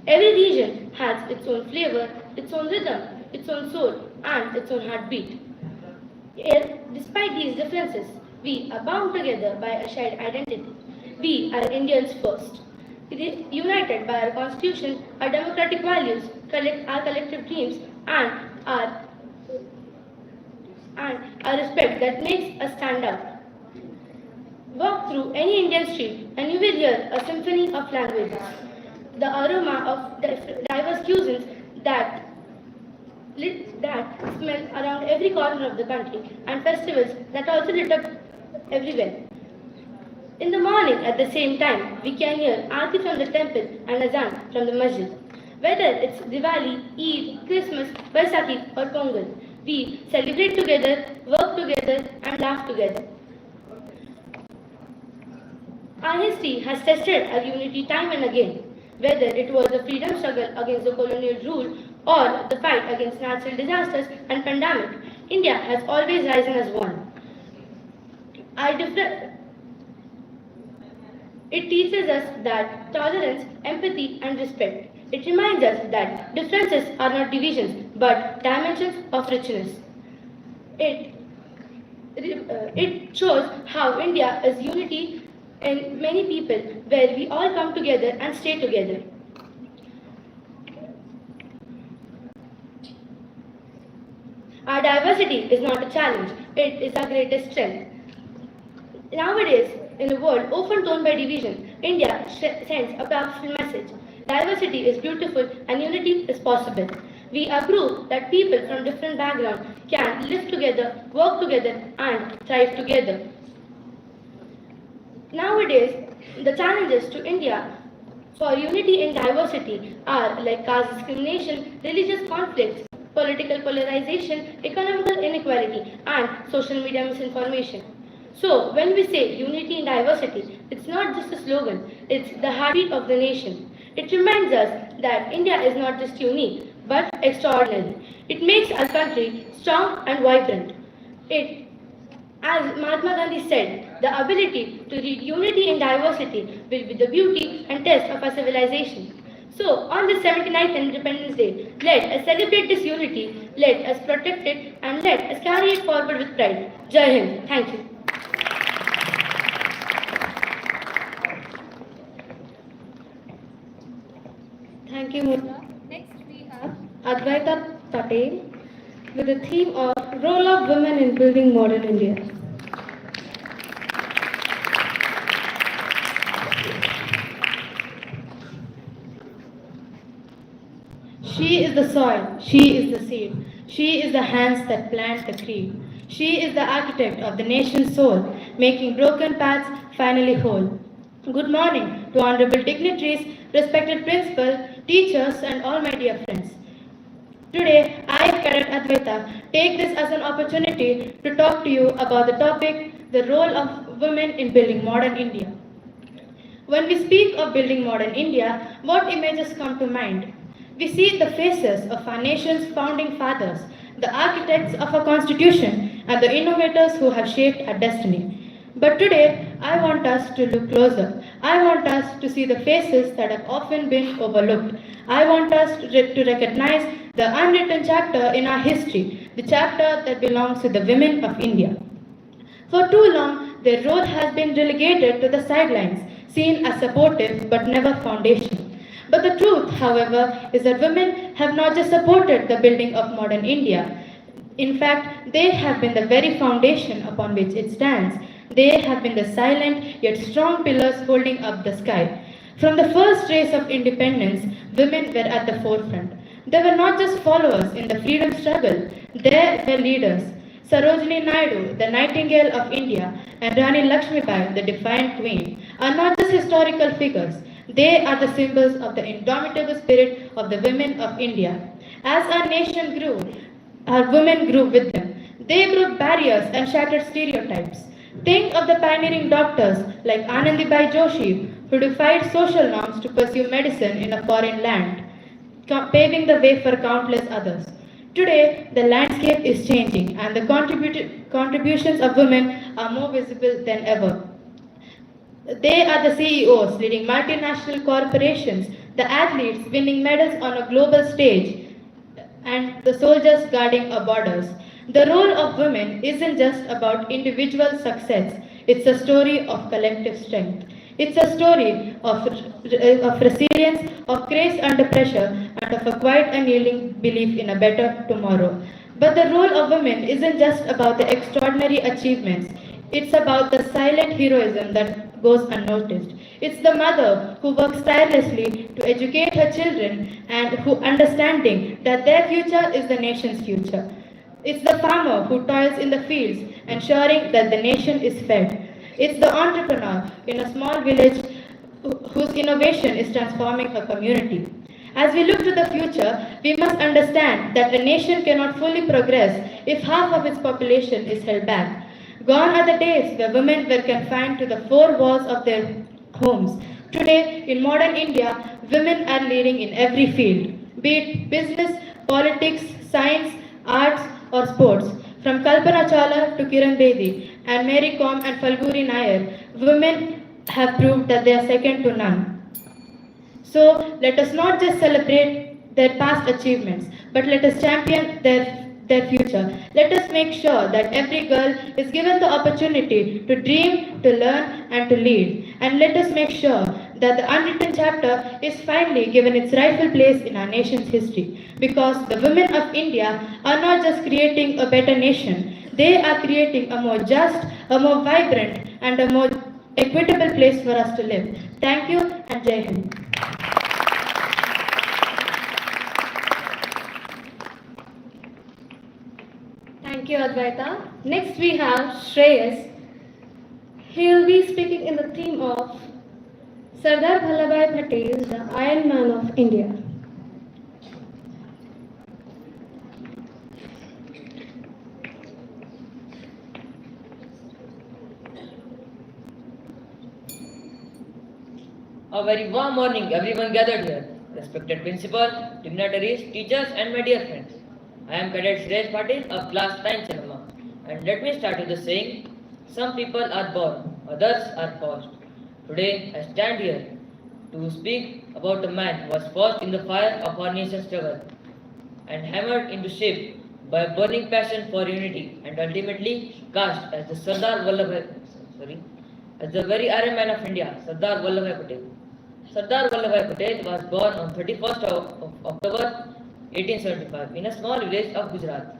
Every region has its own flavor, its own rhythm, its own soul, and its own heartbeat. Yet, despite these differences, we are bound together by a shared identity. We are Indians first. United by our constitution, our democratic values, our collective dreams, and our, our respect that makes us stand out. Walk through any Indian street and you will hear a symphony of languages. The aroma of diverse cuisines that smell around every corner of the country, and festivals that also lit up everywhere. In the morning, at the same time, we can hear Aarti from the temple and Azan from the masjid. Whether it's Diwali, Eid, Christmas, Baisakhi or Pongal, we celebrate together, work together and laugh together. Our history has tested our unity time and again, whether it was the freedom struggle against the colonial rule or the fight against natural disasters and pandemic. India has always risen as one. It teaches us that tolerance, empathy, and respect. It reminds us that differences are not divisions, but dimensions of richness. It shows how India is unity in many people, where we all come together and stay together. Our diversity is not a challenge, it is our greatest strength. Nowadays, in a world often torn by division, India sends a powerful message. Diversity is beautiful and unity is possible. We are proof that people from different backgrounds can live together, work together, and thrive together. Nowadays, the challenges to India for unity in diversity are like caste discrimination, religious conflicts, political polarization, economical inequality, and social media misinformation. So, when we say unity in diversity, it's not just a slogan, it's the heartbeat of the nation. It reminds us that India is not just unique, but extraordinary. It makes our country strong and vibrant. As Mahatma Gandhi said, the ability to read unity in diversity will be the beauty and test of our civilization. So, on this 79th Independence Day, let us celebrate this unity, let us protect it, and let us carry it forward with pride. Jai Hind. Thank you. Thank you, Mona. Next we have Advaita Patel with the theme of Role of Women in Building Modern India. She is the soil, she is the seed, she is the hands that plant the creed. She is the architect of the nation's soul, making broken paths finally whole. Good morning to honorable dignitaries, respected principal, teachers, and all my dear friends. Today, I, Cadet Advaita, take this as an opportunity to talk to you about the topic, the role of women in building modern India. When we speak of building modern India, what images come to mind? We see the faces of our nation's founding fathers, the architects of our constitution, and the innovators who have shaped our destiny. But today, I want us to look closer. I want us to see the faces that have often been overlooked. I want us to recognize the unwritten chapter in our history, the chapter that belongs to the women of India. For too long, their role has been relegated to the sidelines, seen as supportive but never foundational. But the truth, however, is that women have not just supported the building of modern India. In fact, they have been the very foundation upon which it stands. They have been the silent yet strong pillars holding up the sky. From the first race of independence, women were at the forefront. They were not just followers in the freedom struggle, they were leaders. Sarojini Naidu, the Nightingale of India, and Rani Lakshmibai, the defiant queen, are not just historical figures. They are the symbols of the indomitable spirit of the women of India. As our nation grew, our women grew with them. They broke barriers and shattered stereotypes. Think of the pioneering doctors like Anandibai Joshi, who defied social norms to pursue medicine in a foreign land, paving the way for countless others. Today, the landscape is changing and the contributions of women are more visible than ever. They are the CEOs leading multinational corporations, the athletes winning medals on a global stage, and the soldiers guarding our borders. The role of women isn't just about individual success, it's a story of collective strength. It's a story of resilience, of grace under pressure, and of a quiet and yielding belief in a better tomorrow. But the role of women isn't just about the extraordinary achievements. It's about the silent heroism that goes unnoticed. It's the mother who works tirelessly to educate her children and who understanding that their future is the nation's future. It's the farmer who toils in the fields, ensuring that the nation is fed. It's the entrepreneur in a small village whose innovation is transforming a community. As we look to the future, we must understand that a nation cannot fully progress if half of its population is held back. Gone are the days where women were confined to the four walls of their homes. Today, in modern India, women are leading in every field, be it business, politics, science, arts, or sports. From Kalpana Chawla to Kiran Bedi and Mary Kom and Falguri Nair, women have proved that they are second to none. So let us not just celebrate their past achievements, but let us champion their future. Let us make sure that every girl is given the opportunity to dream, to learn, and to lead. And let us make sure that the unwritten chapter is finally given its rightful place in our nation's history. Because the women of India are not just creating a better nation, they are creating a more just, a more vibrant, and a more equitable place for us to live. Thank you and Jai Hind. Thank you, Advaita. Next we have Shreyas. He will be speaking in the theme of Sardar Vallabhbhai Patel, the Iron Man of India. A very warm morning, everyone gathered here. Respected principal, dignitaries, teachers, and my dear friends. I am Cadet Shreyas Patil of class 9 Cinema. And let me start with the saying, some people are born, others are forced. Today, I stand here to speak about a man who was forged in the fire of our nation's struggle and hammered into shape by a burning passion for unity and ultimately cast as the as the very Iron Man of India, Sardar Vallabhbhai Patel. Sardar Vallabhbhai Patel was born on 31st of October 1875 in a small village of Gujarat.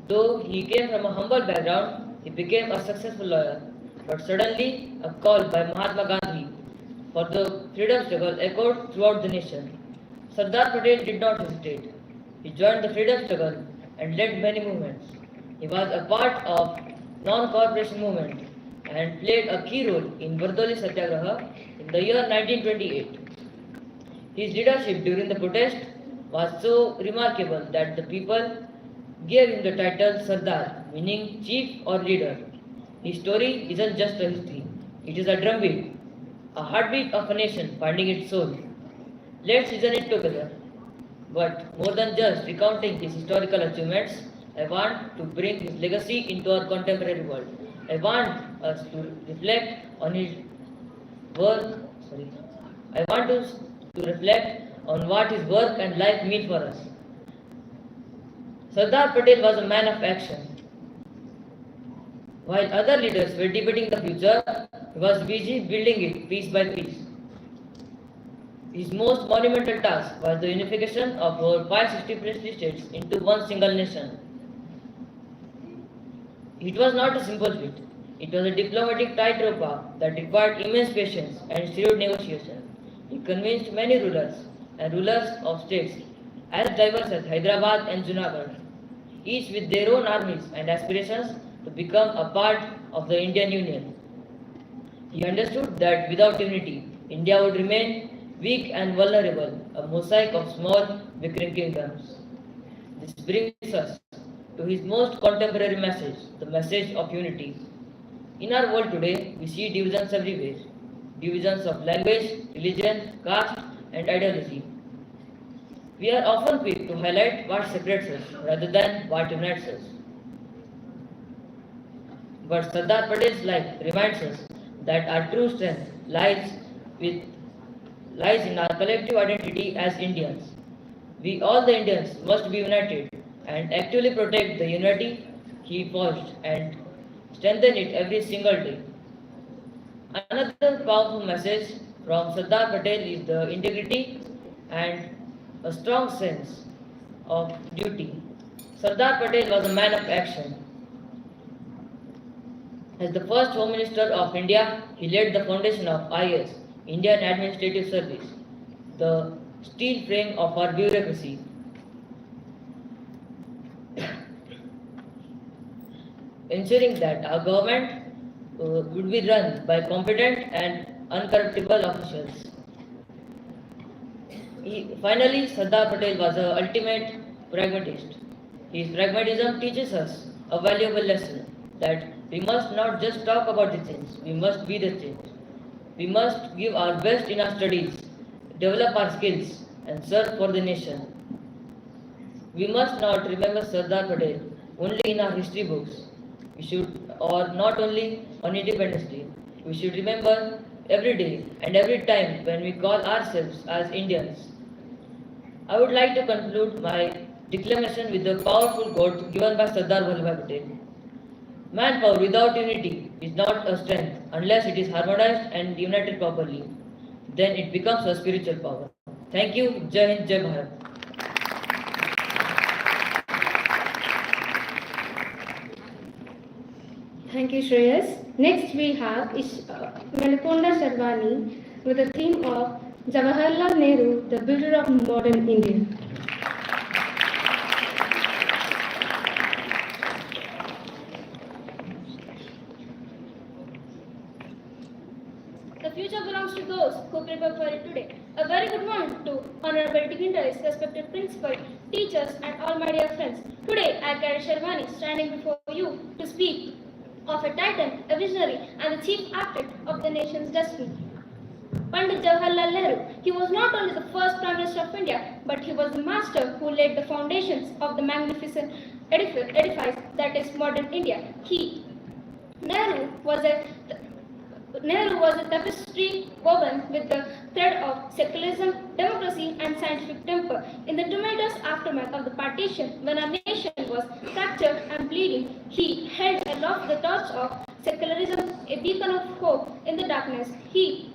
Though he came from a humble background, he became a successful lawyer. But suddenly, a call by Mahatma Gandhi for the freedom struggle echoed throughout the nation. Sardar Patel did not hesitate. He joined the freedom struggle and led many movements. He was a part of non-cooperation movement and played a key role in Bardoli Satyagraha in the year 1928. His leadership during the protest was so remarkable that the people gave him the title Sardar, meaning chief or leader. His story isn't just a history, it is a drumbeat, a heartbeat of a nation finding its soul. Let's listen it together. But more than just recounting his historical achievements, I want to bring his legacy into our contemporary world. I want us to reflect on his work. I want us to reflect on what his work and life mean for us. Sardar Patel was a man of action. While other leaders were debating the future, he was busy building it piece by piece. His most monumental task was the unification of over 560 princely states into one single nation. It was not a simple feat. It was a diplomatic tightrope walk that required immense patience and shrewd negotiation. He convinced many rulers and rulers of states as diverse as Hyderabad and Junagadh, each with their own armies and aspirations to become a part of the Indian Union. He understood that without unity, India would remain weak and vulnerable, a mosaic of small, bickering kingdoms. This brings us to his most contemporary message, the message of unity. In our world today, we see divisions everywhere. Divisions of language, religion, caste, and ideology. We are often quick to highlight what separates us rather than what unites us. But Sardar Patel's life reminds us that our true strength lies in our collective identity as Indians. We all the Indians must be united and actively protect the unity he forged and strengthen it every single day. Another powerful message from Sardar Patel is the integrity and a strong sense of duty. Sardar Patel was a man of action. As the first Home Minister of India, he laid the foundation of IS, Indian Administrative Service, the steel frame of our bureaucracy. Ensuring that our government would be run by competent and uncorruptible officials. Finally, Sardar Patel was an ultimate pragmatist. His pragmatism teaches us a valuable lesson that we must not just talk about the change, we must be the change. We must give our best in our studies, develop our skills, and serve for the nation. We must not remember Sardar Patel only in our history books. We should, or not only on Independence Day. We should remember every day and every time when we call ourselves as Indians. I would like to conclude my declamation with the powerful quote given by Sardar Vallabhbhai Patel. Manpower without unity is not a strength unless it is harmonized and united properly. Then it becomes a spiritual power. Thank you. Jai Hind, Jai Bharat. Thank you, Shreyas. Next we have Melakonda Sharvani with the theme of Jawaharlal Nehru, the builder of modern India. The future belongs to those who prepare for it today. A very good morning to honorable dignitaries, respected principal, teachers, and all my dear friends. Today I carry Sharvani standing before you to speak of a titan, a visionary, and the chief architect of the nation's destiny. Pandit Jawaharlal Nehru. He was not only the first Prime Minister of India, but he was the master who laid the foundations of the magnificent edifice that is modern India. Nehru was a tapestry woven with the thread of secularism, democracy, and scientific temper. In the tumultuous aftermath of the partition, when our nation was fractured and bleeding, he held aloft the torch of secularism, a beacon of hope in the darkness. He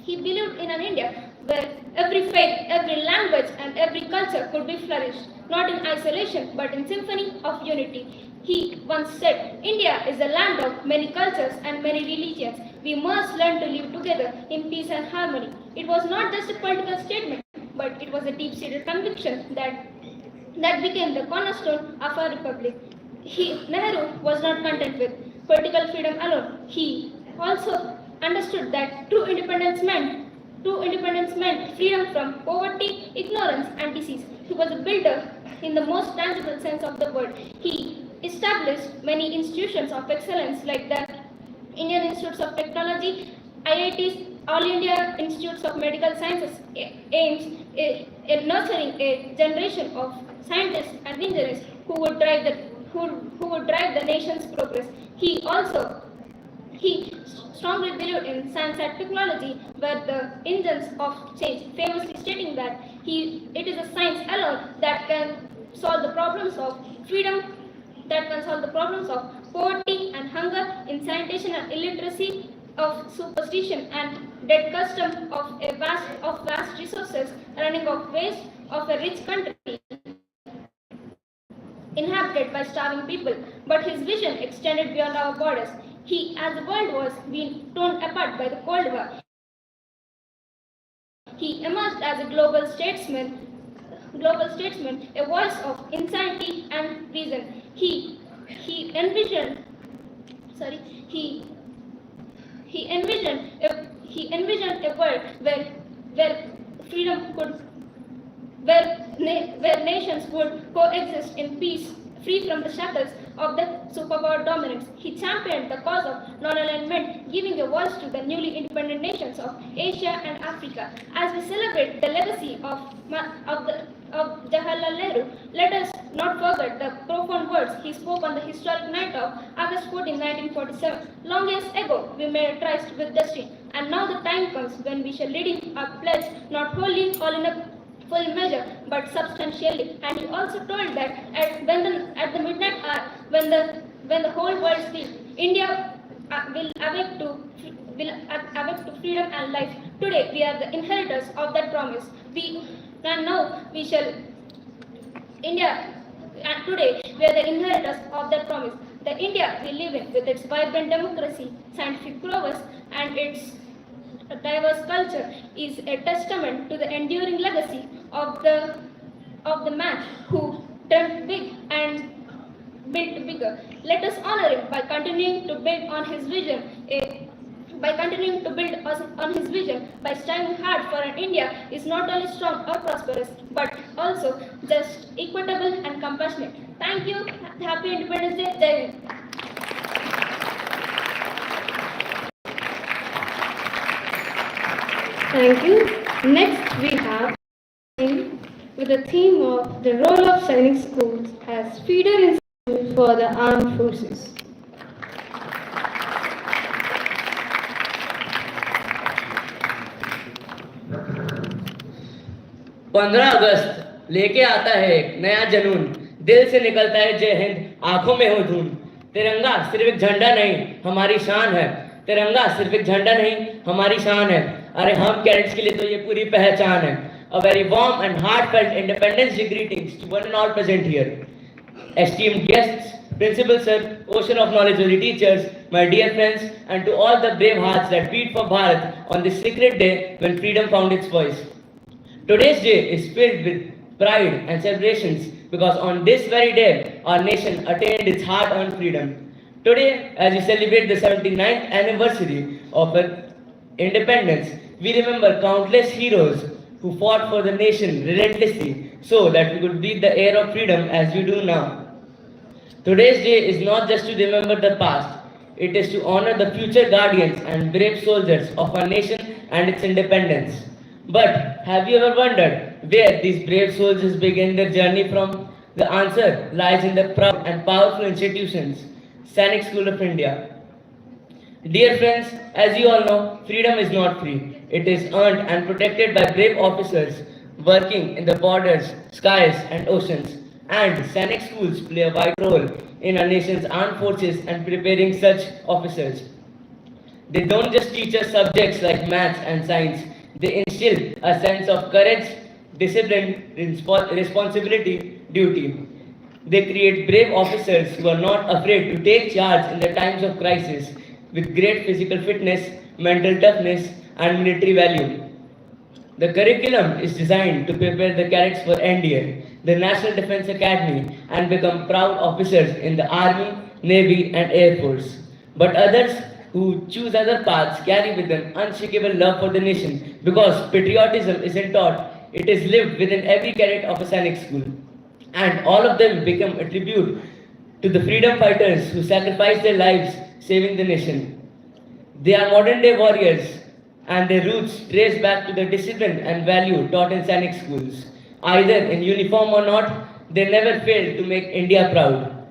believed in an India where every faith, every language, and every culture could be flourished, not in isolation, but in symphony of unity. He once said, India is a land of many cultures and many religions. We must learn to live together in peace and harmony. It was not just a political statement, but it was a deep-seated conviction that became the cornerstone of our republic. Nehru was not content with political freedom alone. He also understood that true independence meant freedom from poverty, ignorance, and disease. He was a builder in the most tangible sense of the word. He established many institutions of excellence like the Indian Institutes of Technology, IITs, All India Institutes of Medical Sciences, aims at nurturing a generation of scientists and engineers who would drive the nation's progress. He strongly believed in science and technology were the engines of change, famously stating that it is a science alone that can solve the problems of freedom, that can solve the problems of poverty and hunger, in sanitation and illiteracy, of superstition and dead custom, of vast resources running of waste, of a rich country inhabited by starving people. But his vision extended beyond our borders. As the world was being torn apart by the Cold War, he emerged as a global statesman, a voice of insanity and reason. He envisioned a world where nations would coexist in peace, free from the shackles of the superpower dominance. He championed the cause of non-alignment, giving a voice to the newly independent nations of Asia and Africa. As we celebrate the legacy of Jawaharlal Nehru, let us not forget the profound words he spoke on the historic night of August 14, 1947. Long years ago, we made a tryst with destiny, and now the time comes when we shall redeem our pledge, not wholly or in a full measure, but substantially. And he also told that at the midnight hour, when the whole world sleeps, India will awake to freedom and life. Today, we are the inheritors of that promise. Today, we are the inheritors of that promise. The India we live in, with its vibrant democracy, scientific prowess, and its diverse culture, is a testament to the enduring legacy of the man who dreamt big and built bigger. Let us honor him by continuing to build on his vision. By striving hard for an India is not only strong or prosperous, but also just, equitable and compassionate. Thank you. Happy Independence Day. Jai Hind. Thank you. Next we have with the theme of the role of Sainik schools as feeder institutions for the armed forces. 15 अगस्त लेके आता है एक नया जनून, दिल से निकलता है जय हिंद, आंखों में हो धून। तिरंगा सिर्फ एक झंडा नहीं हमारी शान है, तिरंगा सिर्फ एक झंडा नहीं हमारी शान है। अरे हम कैडेट्स के लिए तो ये पूरी पहचान है। A very warm and heartfelt Independence Day greetings to one and all present here. Esteemed guests, Principal Sir, Ocean of Knowledge Valley teachers, my dear friends, and to all the brave hearts that beat for Bharat on this sacred day when freedom found its voice. Today's day is filled with pride and celebrations because on this very day, our nation attained its hard-earned freedom. Today, as we celebrate the 79th anniversary of our independence, we remember countless heroes who fought for the nation relentlessly so that we could breathe the air of freedom as we do now. Today's day is not just to remember the past, it is to honor the future guardians and brave soldiers of our nation and its independence. But have you ever wondered where these brave soldiers began their journey from? The answer lies in the proud and powerful institutions, Sainik School of India. Dear friends, as you all know, freedom is not free. It is earned and protected by brave officers working in the borders, skies and oceans. And Sainik schools play a vital role in our nation's armed forces and preparing such officers. They don't just teach us subjects like maths and science, they instill a sense of courage, discipline, responsibility, duty. They create brave officers who are not afraid to take charge in the times of crisis with great physical fitness, mental toughness, and military value. The curriculum is designed to prepare the cadets for NDA, the National Defense Academy, and become proud officers in the Army, Navy, and Air Force. But others who choose other paths carry with them unshakable love for the nation because patriotism isn't taught, it is lived within every cadet of a Sainik school. And all of them become a tribute to the freedom fighters who sacrificed their lives saving the nation. They are modern day warriors and their roots trace back to the discipline and value taught in Sainik schools. Either in uniform or not, they never failed to make India proud.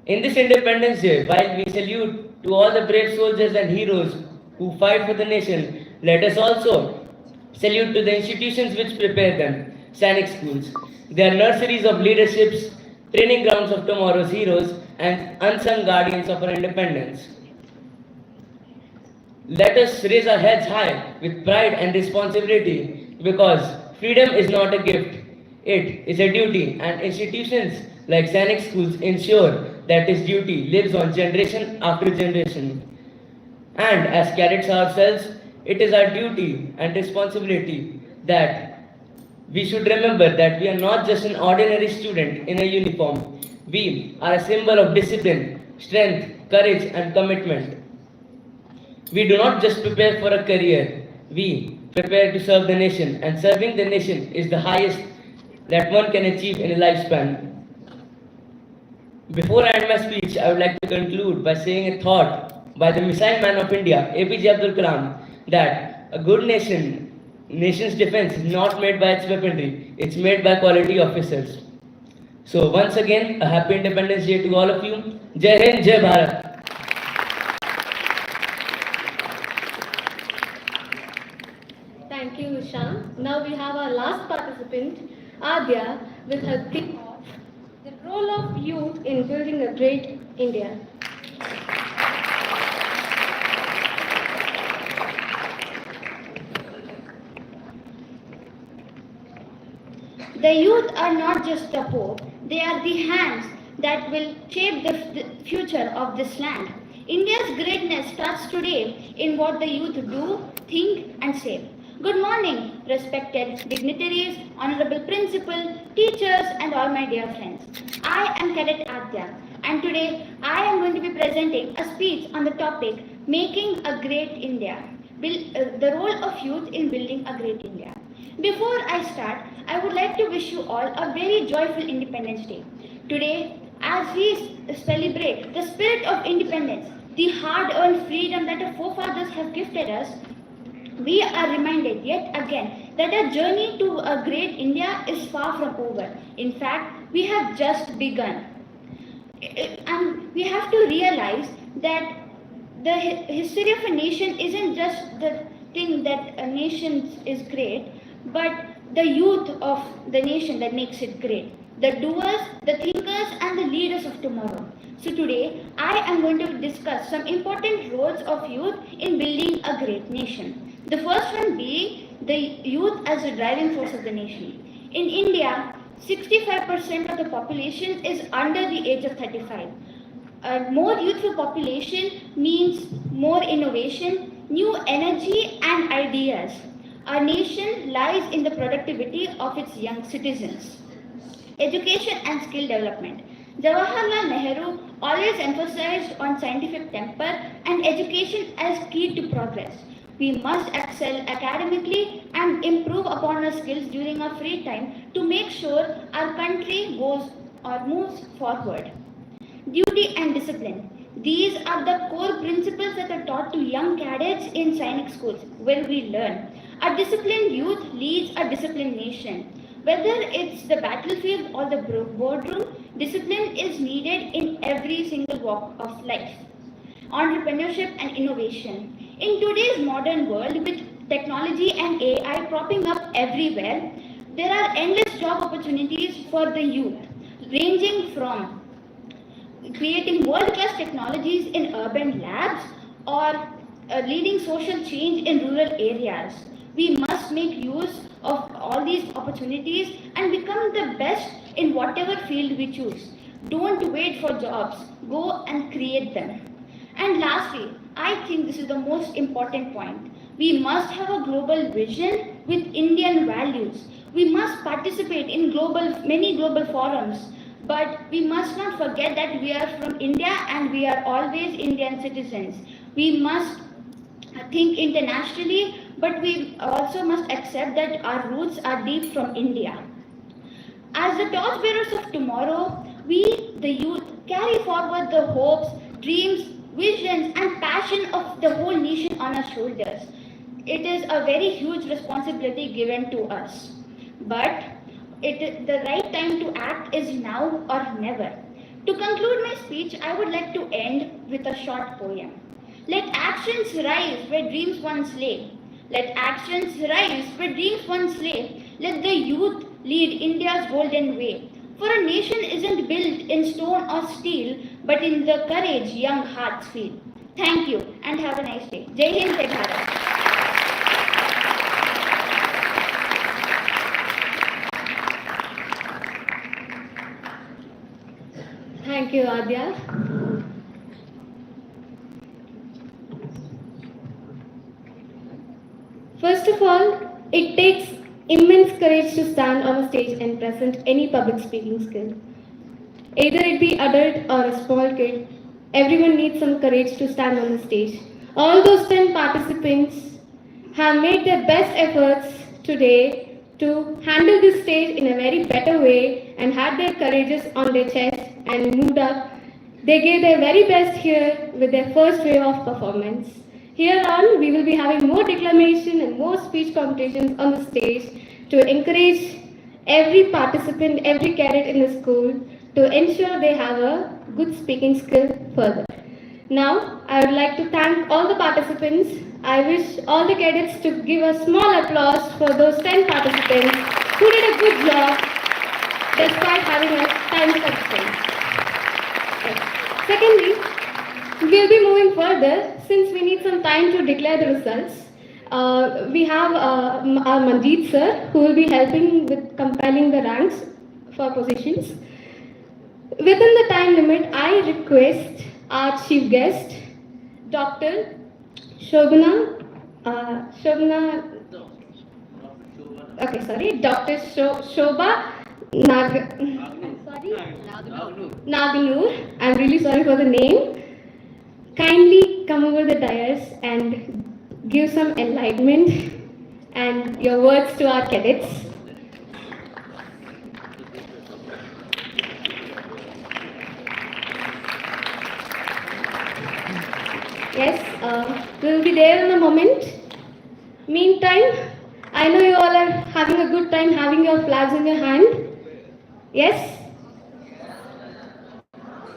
In this Independence Day, while we salute to all the brave soldiers and heroes who fight for the nation, let us also salute to the institutions which prepare them, Sainik schools. They are nurseries of leaderships, training grounds of tomorrow's heroes, and unsung guardians of our independence. Let us raise our heads high with pride and responsibility because freedom is not a gift, it is a duty, and institutions like Sainik schools ensure that this duty lives on generation after generation. And as cadets ourselves, it is our duty and responsibility that we should remember that we are not just an ordinary student in a uniform. We are a symbol of discipline, strength, courage, and commitment. We do not just prepare for a career, we prepare to serve the nation, and serving the nation is the highest that one can achieve in a lifespan. Before I end my speech, I would like to conclude by saying a thought by the missile man of India, APJ Abdul Kalam, that a good nation's defense is not made by its weaponry, it's made by quality officers. So once again, a happy Independence Day to all of you. Jai Hind, Jai Bharat. Thank you, Sham. Now we have our last participant, Adya, with her theme of the role of youth in building a great India. The youth are not just the poor, they are the hands that will shape the future of this land. India's greatness starts today in what the youth do, think, and say. Good morning, respected dignitaries, honorable principal, teachers, and all my dear friends. I am Cadet Adya, and today I am going to be presenting a speech on the topic Making a Great India, the role of youth in building a great India. Before I start, I would like to wish you all a very joyful Independence Day. Today, as we celebrate the spirit of independence, the hard-earned freedom that our forefathers have gifted us, we are reminded yet again that our journey to a great India is far from over. In fact, we have just begun. And we have to realize that the history of a nation isn't just the thing that a nation is great, but the youth of the nation that makes it great. The doers, the thinkers, and the leaders of tomorrow. So today, I am going to discuss some important roles of youth in building a great nation. The first one being the youth as the driving force of the nation. In India, 65% of the population is under the age of 35. A more youthful population means more innovation, new energy, and ideas. Our nation lies in the productivity of its young citizens. Education and skill development. Jawaharlal Nehru always emphasized on scientific temper and education as key to progress. We must excel academically and improve upon our skills during our free time to make sure our country goes or moves forward. Duty and discipline. These are the core principles that are taught to young cadets in Sainik schools, where we learn. A disciplined youth leads a disciplined nation. Whether it's the battlefield or the boardroom, discipline is needed in every single walk of life. Entrepreneurship and innovation. In today's modern world, with technology and AI propping up everywhere, there are endless job opportunities for the youth, ranging from creating world-class technologies in urban labs or leading social change in rural areas. We must make use of all these opportunities and become the best in whatever field we choose. Don't wait for jobs, go and create them. And lastly, I think this is the most important point. We must have a global vision with Indian values. We must participate in many global forums. But we must not forget that we are from India and we are always Indian citizens. We must think internationally, but we also must accept that our roots are deep from India. As the torchbearers of tomorrow, we, the youth, carry forward the hopes, dreams, visions, and passion of the whole nation on our shoulders. It is a very huge responsibility given to us. But the right time to act is now or never. To conclude my speech, I would like to end with a short poem. Let actions rise where dreams once lay. Let actions rise where dreams once lay. Let the youth lead India's golden way. For a nation isn't built in stone or steel, but in the courage young hearts feel. Thank you and have a nice day. Jai Hind, Jai Bharat. Thank you, Adya. First of all, it takes immense courage to stand on a stage and present any public speaking skill. Either it be adult or a small kid, everyone needs some courage to stand on the stage. All those 10 participants have made their best efforts today to handle this stage in a very better way and had their courageous on their chest and moved up. They gave their very best here with their first wave of performance. Here on, we will be having more declamation and more speech competitions on the stage to encourage every participant, every cadet in the school to ensure they have a good speaking skill further. Now, I would like to thank all the participants. I wish all the cadets to give a small applause for those 10 participants who did a good job despite having a time constraint. Secondly, we'll be moving further since we need some time to declare the results. We have our Manjeet sir who will be helping with compiling the ranks for positions. Within the time limit, I request our chief guest, Dr. Dr. Shobha Nagnur. I'm really sorry for the name. Kindly come over the dais and give some enlightenment and your words to our cadets. Yes, we'll be there in a moment. Meantime, I know you all are having a good time having your flags in your hand. Yes?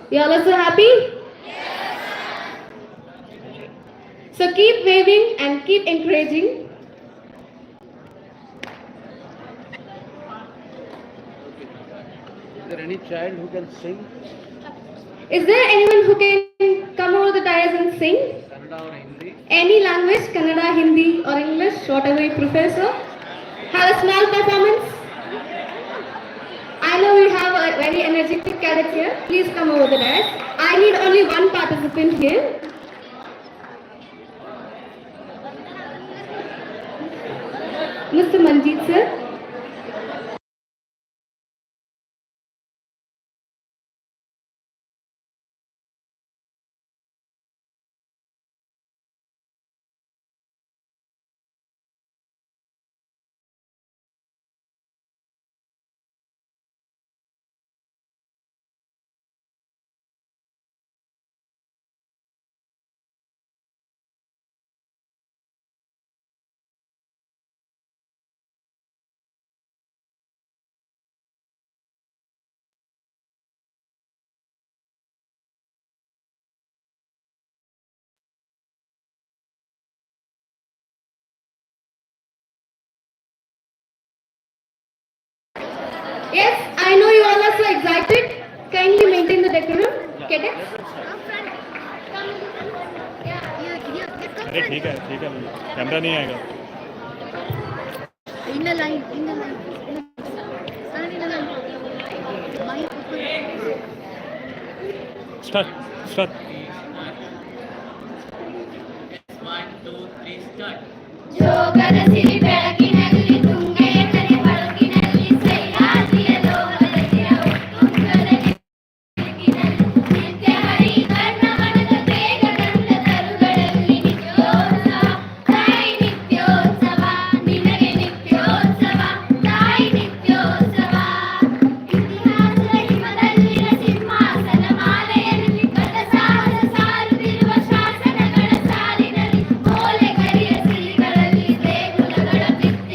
You all are so happy? Yes. So keep waving and keep encouraging. Is there any child who can sing? Is there anyone who can come over the dais and sing? Kannada or Hindi? Any language, Kannada, Hindi or English, whatever you prefer, sir. Have a small performance. I know we have a very energetic cadet here. Please come over the dais. I need only one participant here. Mr. Manjeet, sir. Yes, I know you all are so excited. Kindly maintain the decorum. Cadets. अरे ठीक है camera नहीं आएगा start 1, 2, 3, start. ಜೋಗದ ಸಿರಿ ಬೆಳಕಿನಲ್ಲಿ ತುಂಗೆಯತನೆ ಪಳಕಿನಲ್ಲಿ ಸೈರಾಜಿಯ ಲೋಹದ ಉತ್ತುಂಗದ ಕಿಟಕಿನಲ್ಲಿ ನಿತ್ಯ ಹರಿಕರ್ಣಮನದ ತೇಗದಂಡ ತರುಗಳಲ್ಲಿ ನಿತ್ಯೋತ್ಸವ ತಾಯಿ ನಿತ್ಯೋತ್ಸವ ನಿನಗೆ ನಿತ್ಯೋತ್ಸವ ತಾಯಿ ನಿತ್ಯೋತ್ಸವ ಇತಿಹಾಸದ ಹಿಮದಲ್ಲಿನ ಸಿಂಹಾಸನ ಮಾಲೆಯಲ್ಲಿ ಗತ ಸಾಹಸ ಸಾರುತ್ತಿರುವ ಶಾಸನಗಳ ಸಾಲಿನಲ್ಲಿ ಮೋಲೆ ಕರಿಯ ಸಿರಿಗಳಲ್ಲಿ ದೇಗುಲಗಳ ಭಿತ್ತಿಯಲ್ಲಿ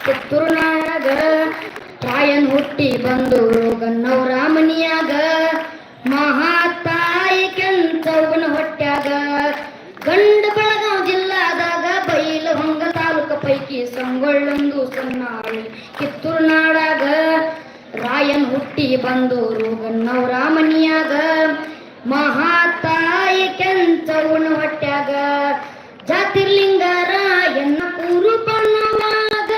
ಕಿತ್ತೂರ್ನಾಗ ರಾಯನ್ ಹುಟ್ಟಿ ಬಂದು ಗನ್ನವರ ಮನಿಯಾಗ ಮಹಾತಾಯಿ ಕೆಂಚವ್ವನ ಹೊಟ್ಯಾಗ ಗಂಡ ಬೆಳಗಾವ್ ಜಿಲ್ಲಾದಾಗ ಬೈಲ ಹೊಂಗ ತಾಲೂಕ ಪೈಕಿ ಸಂಗೊಳ್ಳೊಂದು ಸಣ್ಣಾಳಿ ಕಿತ್ತೂರ್ನಾಡಾಗ ರಾಯನ್ ಹುಟ್ಟಿ ಬಂದೋರು ಗನ್ನವರ ಮನಿಯಾಗ ಮಹಾತಾಯಿ ಕೆಂಚವ್ವನ ಹೊಟ್ಯಾಗ ಜಾತಿರ್ಲಿಂಗ ರಾಯಣ್ಣ ಕುರುಬನವಾಗ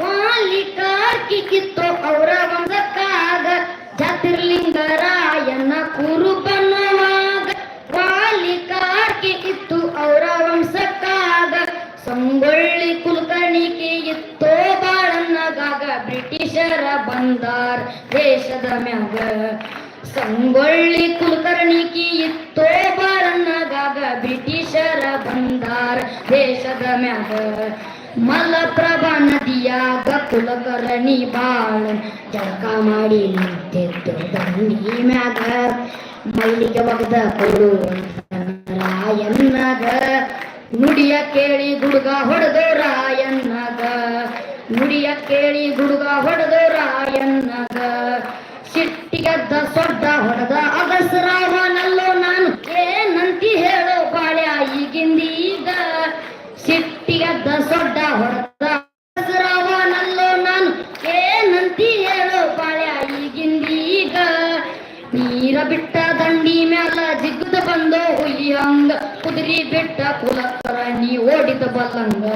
ವಾಲಿ ಕಾರ್ಕಿ ಕಿತ್ತು ಅವರ ವಂಶಕ್ಕಾಗ ಜಾತಿರ್ಲಿಂಗ ರಾಯಣ್ಣ ಕುರುಬನವಾಗ ವಾಲಿ ಕಾರ್ಕಿ ಕಿತ್ತು ಅವರ ವಂಶಕ್ಕಾಗ ಸಂಗೊಳ್ಳಿ ಕುಲಕರ್ಣಿಗೆ ಇತ್ತೋ ಬಾಳನ್ನಗಾಗ ಬ್ರಿಟಿಷರ ಬಂದಾರ ದೇಶದ ಮ್ಯಾಗ ಸಂಗೊಳ್ಳಿ ಕುಲಕರ್ಣಿಗೆ ಇತ್ತೋ ಬಾಳನ್ನಗಾಗ ಬ್ರಿಟಿಷರ ಬಂದಾರ ದೇಶದ ಮ್ಯಾಗ ಮಲಪ್ರಭಾ ನದಿಯಾಗ ಕುಲಕರ್ಣಿ ಬಾಳ ಜಳಕ ಮಾಡಿ ನಿಂತಿದ್ದು ದಂಡಿ ಮ್ಯಾಗ ಮೈಲಿಗೆ ಒಗದ ಕೊಡುವಂತ ರಾಯಣ್ಣಗ ನುಡಿಯ ಕೇಳಿ ಗುಡುಗ ಹೊಡೆದು ರಾಯಣ್ಣಗ ನುಡಿಯ ಕೇಳಿ ಗುಡುಗ ಹೊಡೆದು ರಾಯಣ್ಣಗ ಸಿಟ್ಟಿಗದ್ದ ಸೊಡ್ಡ ಹೊಡೆದ ಅಗಸರಾವನಲ್ಲೋ ನಾನು ಏನಂತಿ ಹೇಳೋ ಬಾಳ್ಯ ಈಗಿಂದೀಗ ಸಿಟ್ಟಿಗದ್ದ ಸೊಡ್ಡ ಹೊಡೆದ ಅಗಸರಾವನಲ್ಲೋ ನಾನು ಏನಂತಿ ಹೇಳೋ ಬಾಳ್ಯ ಈಗಿಂದೀಗ ನೀರ ಬಿಟ್ಟ ದಂಡಿ ಮ್ಯಾಲ ಜಿಗ್ಗದ ಬಂದೋ ಹುಲಿ ಹಂಗ ಕುದುರಿ ಬಿಟ್ಟ ಕುಲಕರ್ಣಿ ಓಡಿದ ಬಲ್ಲಂಗ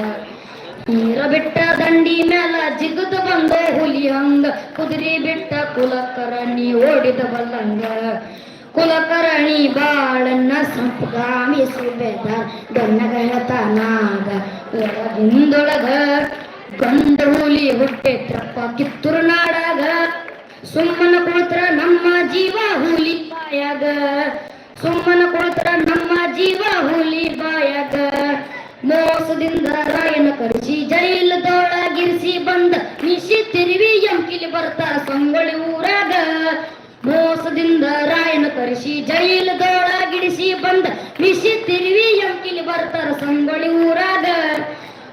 ನೀರ ಬಿಟ್ಟ ದಂಡಿ ಮ್ಯಾಲ ಜಿಗ್ಗದ ಬಂದೋ ಹುಲಿ ಹಂಗ ಕುದುರಿ ಬಿಟ್ಟ ಕುಲಕರ್ಣಿ ಓಡಿದ ಬಲ್ಲಂಗ ಕುಲಕರ್ಣಿ ಬಾಳನ್ನ ಸಂಪಗಾಮಿ ಸುಬೇದ ಗನ್ನಗ ಹೇಳ್ತಾನಾಗ ಹಿಂದೊಳಗ ಗಂಡ ಹುಲಿ ಹುಟ್ಟೆತ್ರಪ್ಪ ಕಿತ್ತೂರ್ನಾಡಾಗ ಸುಮ್ಮನ ಕುಳಿತರ ನಮ್ಮ ಜೀವ ಹುಲಿ ಬಾಯಾಗ ಸುಮ್ಮನ ಕುಳಿತರ ನಮ್ಮ ಜೀವ ಹುಲಿ ಬಾಯಾಗ ಮೋಸದಿಂದ ರಾಯನ ಕರೆಸಿ ಜೈಲದೊಳಗಿರಿಸಿ ಬಂದ ನಿಶಿ ತಿರುವಿ ಎಂಕಿಲಿ ಬರ್ತಾರ ಸಂಗೊಳ್ಳಿ ಊರಾಗ ಮೋಸದಿಂದ ರಾಯನ ಕರೆಸಿ ಜೈಲದೊಳಗಿಡಿಸಿ ಬಂದ ನಿಶಿ ತಿರುವಿ ಎಂಕಿಲಿ ಬರ್ತಾರ ಸಂಗೊಳ್ಳಿ ಊರಾಗ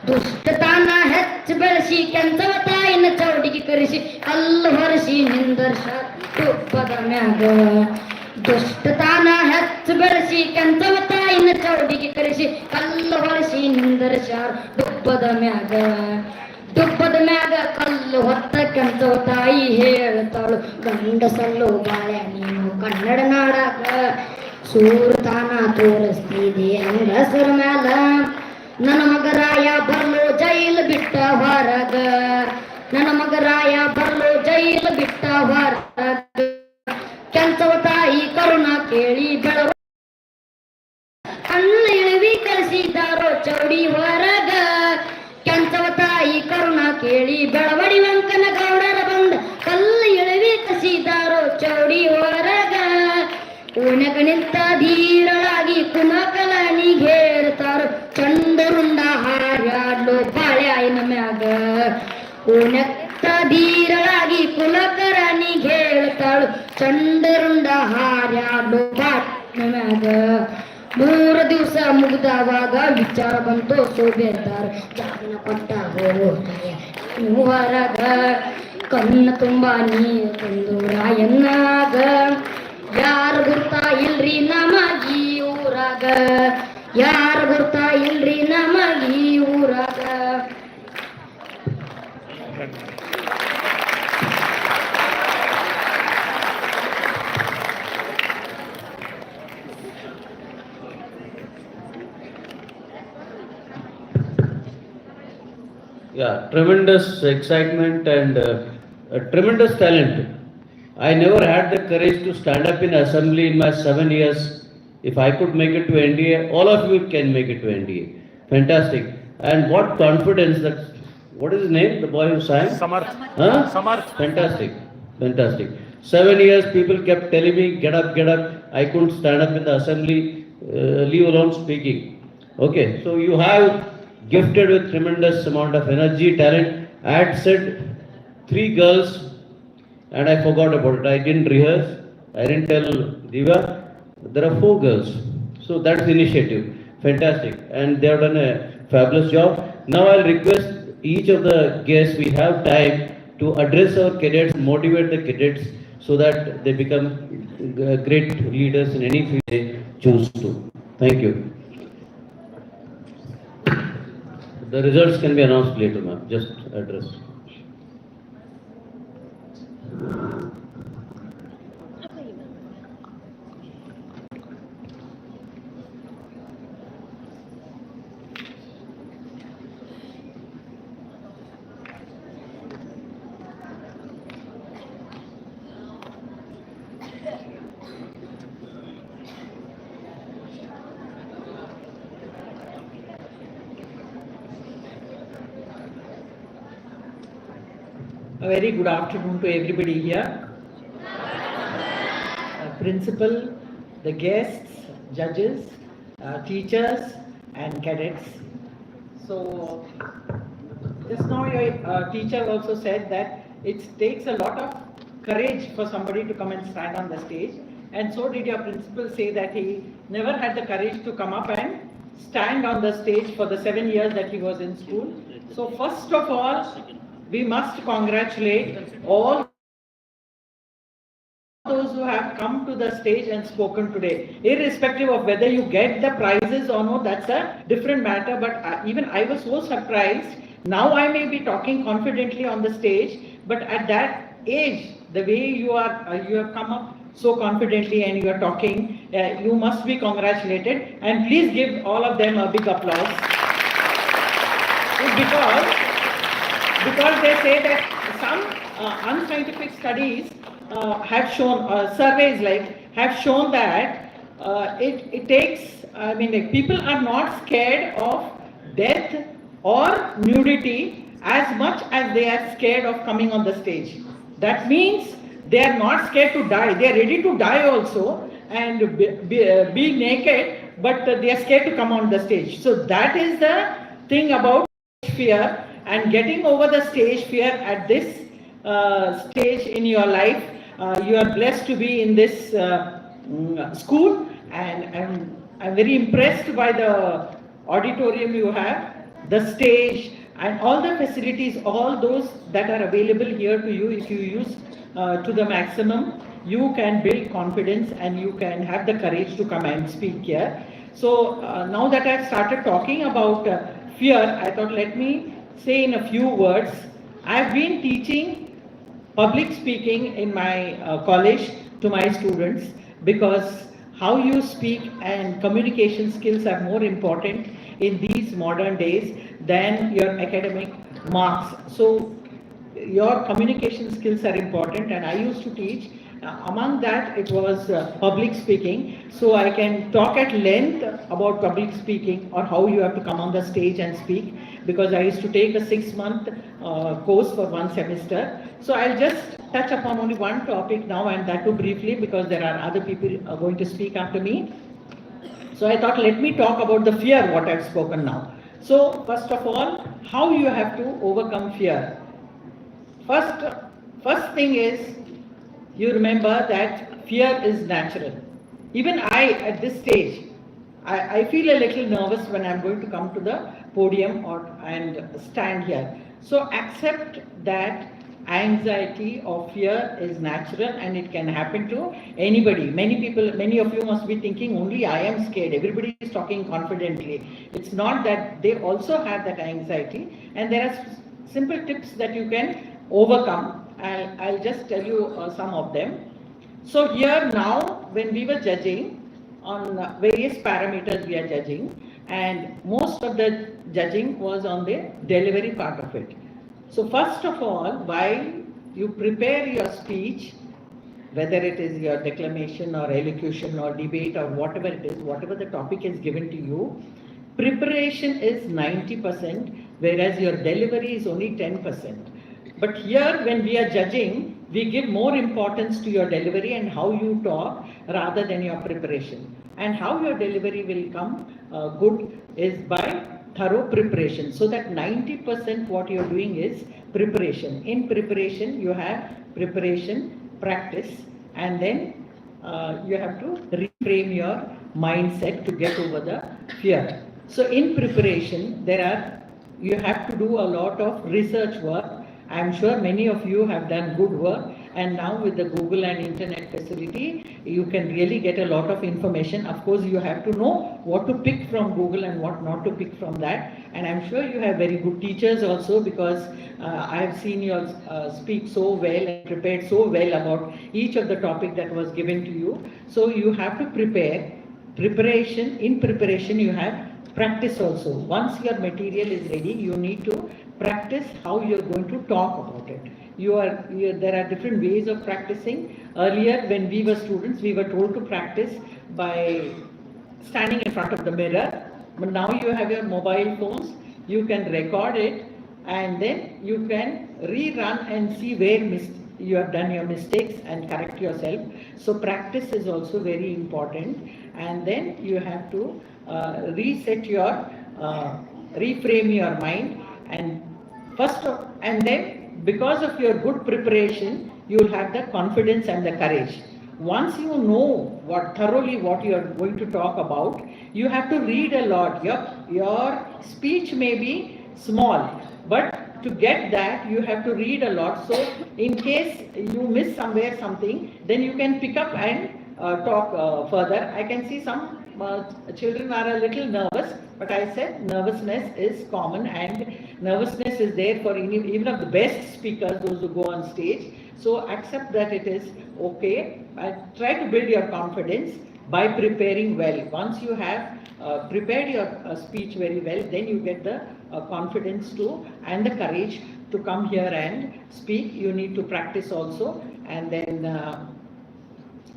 ದುಷ್ಟತಾನ ಹೆಚ್ಚು ಬೆಳೆಸಿ ಕೆಂಚವ ತಾಯಿನ ಚೌಡಿಗೆ ಕರೆಸಿ ಕಲ್ಲು ಹೊರಸಿ ನಿಂದರ್ಶ ತುಪ್ಪದ ಮ್ಯಾಗ ದುಷ್ಟತಾನ ಹೆಚ್ಚು ಬೆಳೆಸಿ ಕೆಂಚವ ತಾಯಿನ ಚೌಡಿಗೆ ಕರೆಸಿ ಕಲ್ಲು ಹೊರಸಿ ನಿಂದರ್ಶ ದುಪ್ಪದ ಮ್ಯಾಗ ದುಪ್ಪದ ಮ್ಯಾಗ ಕಲ್ಲು ಹೊತ್ತ ಕೆಂಚವ ತಾಯಿ ಹೇಳ್ತಾಳು ಗಂಡಸಲ್ಲು ಬಾಳೆ ನೀನು ಕನ್ನಡ ನಾಡಾಗ ಸೂರತಾನ ತೋರಿಸ್ತಿದೆ ಹೆಂಗಸರ ಮ್ಯಾಲ ನನ್ನ ಮಗರಾಯ ಬರ್ಲು ಜೈಲು ಬಿಟ್ಟ ಹೊರಗ ನನ್ನ ಮಗರಾಯ ಬರ್ಲು ಜೈಲು ಬಿಟ್ಟ ಹೊರಗ ಕೆಂಚವ ತಾಯಿ ಕರುಣ ಕೇಳಿ ಬೆಳವ ಕಣ್ಣು ಇಳಿವಿ ಕಳಿಸಿದಾರೋ ಚೌಡಿ ಹೊರಗ ಕೆಂಚವ ತಾಯಿ ಕರುಣ ಕೇಳಿ ಬೆಳವಡಿ ವೆಂಕನ ಗೌಡರ ಬಂದ ಕಲ್ಲು ಇಳಿವಿ ಕಳಿಸಿದಾರೋ ಚೌಡಿ ಹೊರಗ ಉಣಕ ನಿಂತ ಧೀರಳಾಗಿ ಕುಮಕಲನಿಗೇರ್ತಾರು ಚಂಡರುಂಡ ಹಾರ್ಯಾಡ್ಲು ಬಾಳ್ಯಾಯಿನ ಮ್ಯಾಗ ಉಣಕ ಧೀರಳಾಗಿ ಕುಲಕರ್ಣಿಗೇಳ್ತಾಳು ಚಂಡರುಂಡ ಹಾರ್ಯಾಡ್ಲು ಬಾಟ್ನ ಮ್ಯಾಗ 3 ದಿವಸ ಮುಗ್ದವಾಗ ವಿಚಾರ ಬಂತು ಸೋಬೇದಾರ ಜಾಗನ ಕೊಟ್ಟ ನೀವು ಹೊರಗ ಕಣ್ಣ ತುಂಬ ನೀರು ತಂದು ರಾಯಣ್ಣಾಗ ಯಾರು ಗುರ್ತಾ ಇಲ್ರಿ ನಮಗೀ ಊರಾಗ ಯಾರು ಗುರ್ತಾ ಇಲ್ರಿ ನಮಗೀ ಊರಾಗ Yeah, tremendous excitement and tremendous talent. I never had the courage to stand up in assembly in my 7 years. If I could make it to NDA, all of you can make it to NDA. Fantastic. And what confidence that, what is his name, the boy who sang? Samarth. Huh? Samarth. Fantastic. Fantastic. 7 years people kept telling me, get up, get up. I couldn't stand up in the assembly, leave alone speaking. Okay, so you have gifted with tremendous amount of energy, talent. I had said 3 girls and I forgot about it. I didn't rehearse. I didn't tell Diva. There are 4 girls. So that's the initiative. Fantastic. And they have done a fabulous job. Now I'll request each of the guests, we have time to address our cadets, motivate the cadets so that they become great leaders in any field they choose to. Thank you. The results can be announced later, ma'am. Just address. A very good afternoon to everybody here. Principal, the guests, judges, teachers and cadets. So just now your teacher also said that it takes a lot of courage for somebody to come and stand on the stage, and so did your principal say that he never had the courage to come up and stand on the stage for the 7 years that he was in school. So first of all, we must congratulate all those who have come to the stage and spoken today. Irrespective of whether you get the prizes or not, that's a different matter, but even I was so surprised. Now I may be talking confidently on the stage, but at that age, the way you have come up so confidently and you are talking, you must be congratulated, and please give all of them a big applause. Because they say that some unscientific studies have shown, surveys have shown that it takes, people are not scared of death or nudity as much as they are scared of coming on the stage. That means they are not scared to die. They are ready to die also and be naked, but they are scared to come on the stage. So that is the thing about fear, and getting over the stage fear at this stage in your life. You are blessed to be in this school, and I'm very impressed by the auditorium you have, the stage and all the facilities, all those that are available here to you. If you use to the maximum, you can build confidence and you can have the courage to come and speak here. So now that I've started talking about fear, I thought let me say in a few words. I've been teaching public speaking in my college to my students, because how you speak and communication skills are more important in these modern days than your academic marks. So your communication skills are important, and I used to teach. Among that, it was public speaking. So I can talk at length about public speaking or how you have to come on the stage and speak, because I used to take a 6-month course for 1 semester. So I'll just touch upon only one topic now, and that too briefly, because there are other people going to speak after me. So I thought let me talk about the fear what I've spoken now. So first of all, how you have to overcome fear. First thing is, you remember that fear is natural. Even I, at this stage, I feel a little nervous when I'm going to come to the podium and stand here. So accept that anxiety or fear is natural, and it can happen to anybody. Many of you must be thinking only I am scared. Everybody is talking confidently. It's not that. They also have that anxiety, and there are simple tips that you can overcome. I'll just tell you some of them. So here now, when we were judging on various parameters, we are judging, and most of the judging was on the delivery part of it. So first of all, while you prepare your speech, whether it is your declamation or elocution or debate or whatever it is, whatever the topic is given to you, preparation is 90%, whereas your delivery is only 10%. But here, when we are judging, we give more importance to your delivery and how you talk rather than your preparation. And how your delivery will come good is by thorough preparation. So that 90% what you're doing is preparation. In preparation, you have preparation, practice, and then you have to reframe your mindset to get over the fear. So in preparation, there are you have to do a lot of research work. I'm sure many of you have done good work, and now with the Google and internet facility, you can really get a lot of information. Of course, you have to know what to pick from Google and what not to pick from that. And I'm sure you have very good teachers also, because I have seen you speak so well and prepared so well about each of the topic that was given to you. So you have to prepare. In preparation, you have practice also. Once your material is ready, you need to practice how you're going to talk about it. There are different ways of practicing. Earlier, when we were students, we were told to practice by standing in front of the mirror. But now you have your mobile phones, you can record it, and then you can rerun and see where you have done your mistakes and correct yourself. So practice is also very important. And then you have to reframe your mind, and then because of your good preparation, you will have the confidence and the courage. Once you know thoroughly what you are going to talk about, you have to read a lot. Your speech may be small, but to get that, you have to read a lot. So in case you miss somewhere something, then you can pick up and talk further. I can see some children are a little nervous, but I said nervousness is common, and nervousness is there for even of the best speakers, those who go on stage. So accept that it is okay. Try to build your confidence by preparing well. Once you have prepared your speech very well, then you get the confidence and the courage to come here and speak. You need to practice also, and then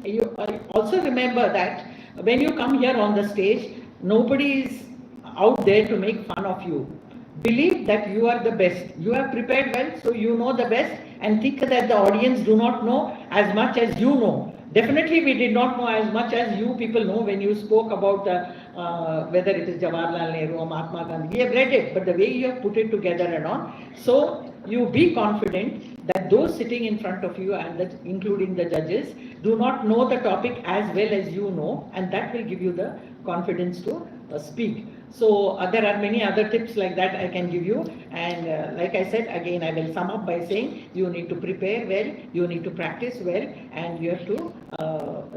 you also remember that when you come here on the stage, nobody is out there to make fun of you. Believe that you are the best. You have prepared well, so you know the best, and think that the audience do not know as much as you know. Definitely we did not know as much as you people know when you spoke about whether it is Jawaharlal Nehru or Mahatma Gandhi. We have read it, but the way you have put it together and on. So you be confident that those sitting in front of you, and including the judges, do not know the topic as well as you know, and that will give you the confidence to speak. So there are many other tips like that I can give you, and like I said, again I will sum up by saying you need to prepare well, you need to practice well, and you have to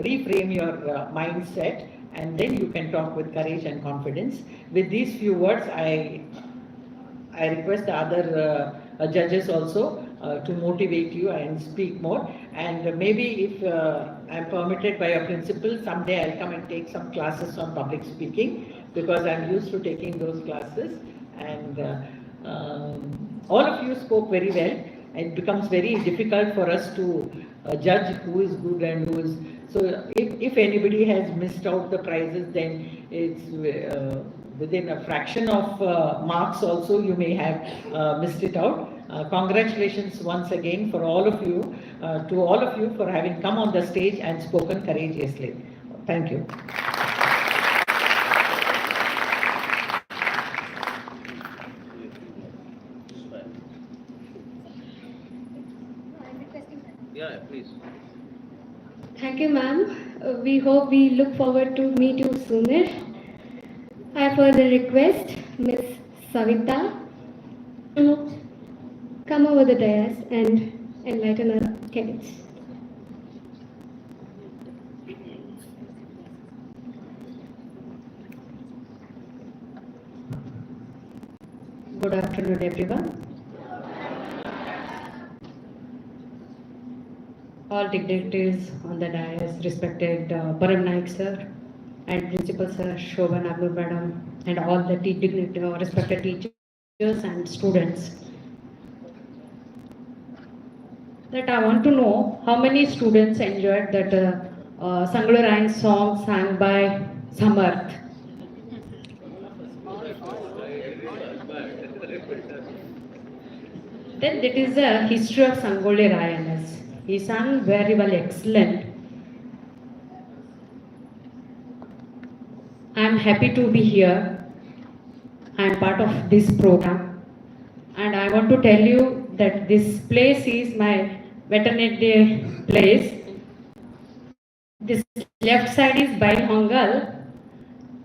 reframe your mindset, and then you can talk with courage and confidence. With these few words, I request the other judges also to motivate you and speak more. And maybe if I'm permitted by a principal, someday I'll come and take some classes on public speaking, because I'm used to taking those classes. And all of you spoke very well. It becomes very difficult for us to judge who is good and who is... So if anybody has missed out the prizes, then it's within a fraction of marks also you may have missed it out. Congratulations once again for all of you, to all of you, for having come on the stage and spoken courageously. Thank you. Yeah, please. Thank you, ma'am. We hope we look forward to meet you sooner. I further request Miss Savita to come over the dais and enlighten our cadets. Good afternoon, everyone. All dignitaries on the dais, respected Param Naik sir and Principal sir, Shobhan Agnu madam, and all the respected teachers and students. That I want to know how many students enjoyed that Sangolli song sang by Samarth. Then that is the history of Sangolli Rayanas. He sang very well, excellent. I am happy to be here. I am part of this program, and I want to tell you that this place is my maternity place. This left side is Bailhongal,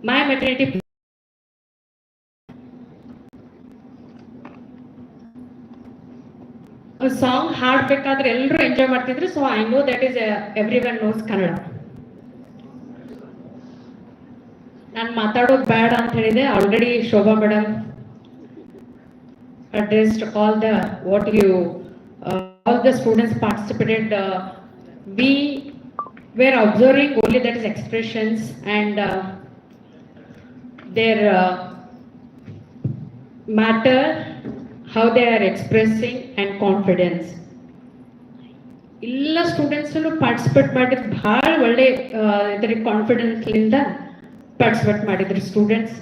my maternity place. Song ಹಾಡ್ಬೇಕಾದ್ರೆ ಎಲ್ಲರೂ enjoy ಮಾಡ್ತಿದ್ರು. So I know that is everyone knows Kannada. ನಾನು ಮಾತಾಡೋದು ಬೇಡ ಅಂತ ಹೇಳಿದೆ. Already Shobha madam addressed all the what you all the students participated. We were observing only that is expressions and their matter, how they are expressing and confidence. ಎಲ್ಲ ಸ್ಟೂಡೆಂಟ್ಸನ್ನು participate ಮಾಡಿದ್ರು. ಭಾಳ ಒಳ್ಳೆ ಇದರ ಕಾನ್ಫಿಡೆನ್ಸ್ಲಿಂದ ಪಾರ್ಟಿಸಿಪೇಟ್ ಮಾಡಿದ್ರು ಸ್ಟೂಡೆಂಟ್ಸ್.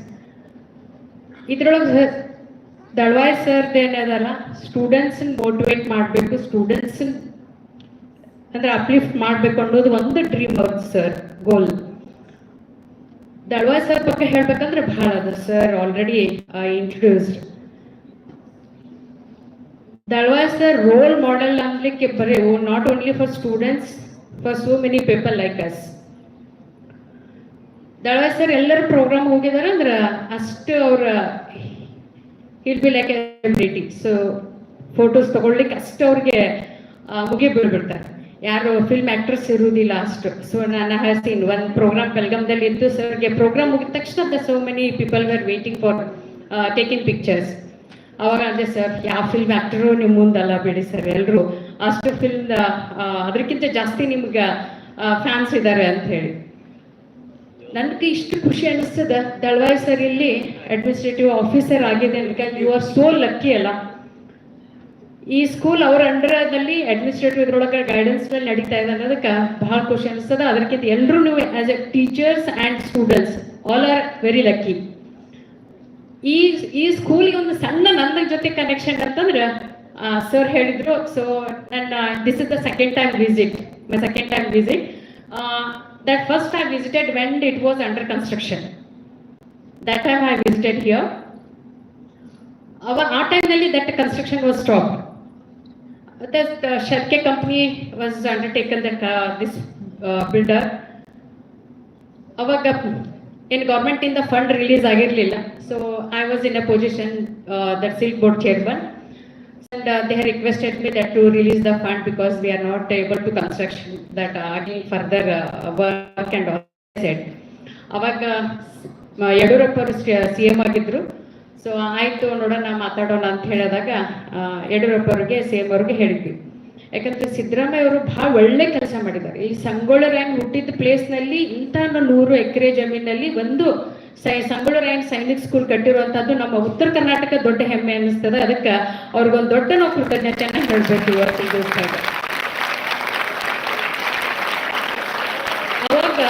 ಇದ್ರೊಳಗೆ ದಳ್ವಾಯ್ ಸರ್ದು ಏನದಲ್ಲ, ಸ್ಟೂಡೆಂಟ್ಸ್ ಮೋಟಿವೇಟ್ ಮಾಡಬೇಕು, ಸ್ಟೂಡೆಂಟ್ಸ್ ಅಂದ್ರೆ ಅಪ್ಲಿಫ್ಟ್ ಮಾಡಬೇಕು ಅನ್ನೋದು ಒಂದು ಡ್ರೀಮ್ ಅವ್ರದ್ದು ಸರ್ ಗೋಲ್. ದಳ್ವಾಯ್ ಸರ್ ಬಗ್ಗೆ ಹೇಳ್ಬೇಕಂದ್ರೆ ಬಹಳ ಅದ. Sir already introduced. Dalvai sir role model ಅನ್ಲಿಕ್ಕೆ ಬರೀ not only for students, for so many people like us. Dalvai sir ಎಲ್ಲರೂ ಪ್ರೋಗ್ರಾಮ್ ಹೋಗಿದಾರೆ ಅಂದ್ರೆ ಅಷ್ಟು ಅವ್ರ ಇಲ್ be like celebrity. So photos ತಗೊಳ್ಲಿಕ್ಕೆ ಅಷ್ಟು ಅವ್ರಿಗೆ ಮುಗಿ ಬೀಳ್ಬಿಡ್ತಾರೆ. ಯಾರು ಫಿಲ್ಮ್ ಆಕ್ಟರ್ಸ್ ಇರುವುದಿಲ್ಲ ಅಷ್ಟು. ಸೊ ನಾನು ಹೇಳ್ತೀನಿ, ಒಂದು ಪ್ರೋಗ್ರಾಮ್ ಬೆಲ್ಗಾಮ್ದಲ್ಲಿ ಇದ್ದು ಸರ್ಗೆ ಪ್ರೋಗ್ರಾಮ್ ಮುಗಿದ ತಕ್ಷಣ so many people were waiting for taking pictures. ಅವಾಗ ಅಂದ್ರೆ ಸರ್ ಯಾವ ಫಿಲ್ಮ್ ಆಕ್ಟರು ನಿಮ್ಮ ಮುಂದಲ್ಲ ಬಿಡಿ ಸರ್, ಎಲ್ಲರೂ ಅಷ್ಟು ಫಿಲ್ಮ್ ಅದಕ್ಕಿಂತ ಜಾಸ್ತಿ ನಿಮ್ಗೆ ಫ್ಯಾನ್ಸ್ ಇದ್ದಾರೆ ಅಂತ ಹೇಳಿ. ನನಗೆ ಇಷ್ಟು ಖುಷಿ ಅನಿಸ್ತದ ದಳ್ವಾಯ್ ಸರ್ ಇಲ್ಲಿ ಅಡ್ಮಿನಿಸ್ಟ್ರೇಟಿವ್ ಆಫೀಸರ್ ಆಗಿದೆ. ಯು ಆರ್ ಸೋ ಲಕ್ಕಿ ಅಲ್ಲ. ಈ ಸ್ಕೂಲ್ ಅವ್ರ ಅಂಡರ್ದಲ್ಲಿ ಅಡ್ಮಿನಿಸ್ಟ್ರೇಟಿವ್ ಇದ್ರೊಳಗೆ ಗೈಡೆನ್ಸ್ ಮೇಲೆ ನಡೀತಾ ಇದೆ ಅನ್ನೋದಕ್ಕೆ ಬಹಳ ಖುಷಿ ಅನಿಸ್ತದ. ಅದಕ್ಕಿಂತ ಎಲ್ಲರೂ ನೀವು as A teachers and students all are very lucky. ಈ ಸ್ಕೂಲಿಗೆ ಒಂದು ಸಣ್ಣ ನನ್ನ ಜೊತೆ ಕನೆಕ್ಷನ್ ಅಂತಂದ್ರೆ ಸರ್ ಹೇಳಿದ್ರು. ಸೊ ನನ್ನ this is the second time visit. That first I visited when it was under construction. That time I visited here. Our time nalli that construction was stopped. The Sharke company was undertaken that this builder. Avaga in government in the fund release agirlilla. So I was in a position that silk board chairman. And they have requested me that to release the fund because we are not able to construction that again further work and all said. ಅವಾಗ ಯಡಿಯೂರಪ್ಪರು CM ಆಗಿದ್ರು. So ಆಯಿತು ನೋಡೋಣ ಮಾತಾಡೋಣ ಅಂತ ಹೇಳಿದಾಗ ಯಡಿಯೂರಪ್ಪರಿಗೆ CM ಅವ್ರಿಗೆ ಹೇಳಿದ್ವಿ. ಯಾಕಂದ್ರೆ ಸಿದ್ದರಾಮಯ್ಯ ಅವರು ಬಹಳ ಒಳ್ಳೆ ಕೆಲಸ ಮಾಡಿದ್ದಾರೆ. ಈ ಸಂಗೊಳ್ಳಿ ರಾಯಣ್ಣ ಹುಟ್ಟಿದ ಪ್ಲೇಸ್ನಲ್ಲಿ ಇಂಥ 100 ಎಕರೆ ಜಮೀನಲ್ಲಿ ಒಂದು ಸಂಗೊಳ್ಳಿ ರಾಯಣ್ಣ ಸೈನಿಕ್ ಸ್ಕೂಲ್ ಕಟ್ಟಿರುವಂತದ್ದು ನಮ್ಮ ಉತ್ತರ ಕರ್ನಾಟಕ ದೊಡ್ಡ ಹೆಮ್ಮೆ ಅನ್ನಿಸ್ತದೆ. ಅದಕ್ಕೆ ಅವ್ರಿಗೊಂದು ದೊಡ್ಡ ನಾವು ಕೃತಜ್ಞತೆಯನ್ನ ಹೇಳ್ಬೇಕು ಇವತ್ತಿನ ದಿವಸ. ಅವಾಗ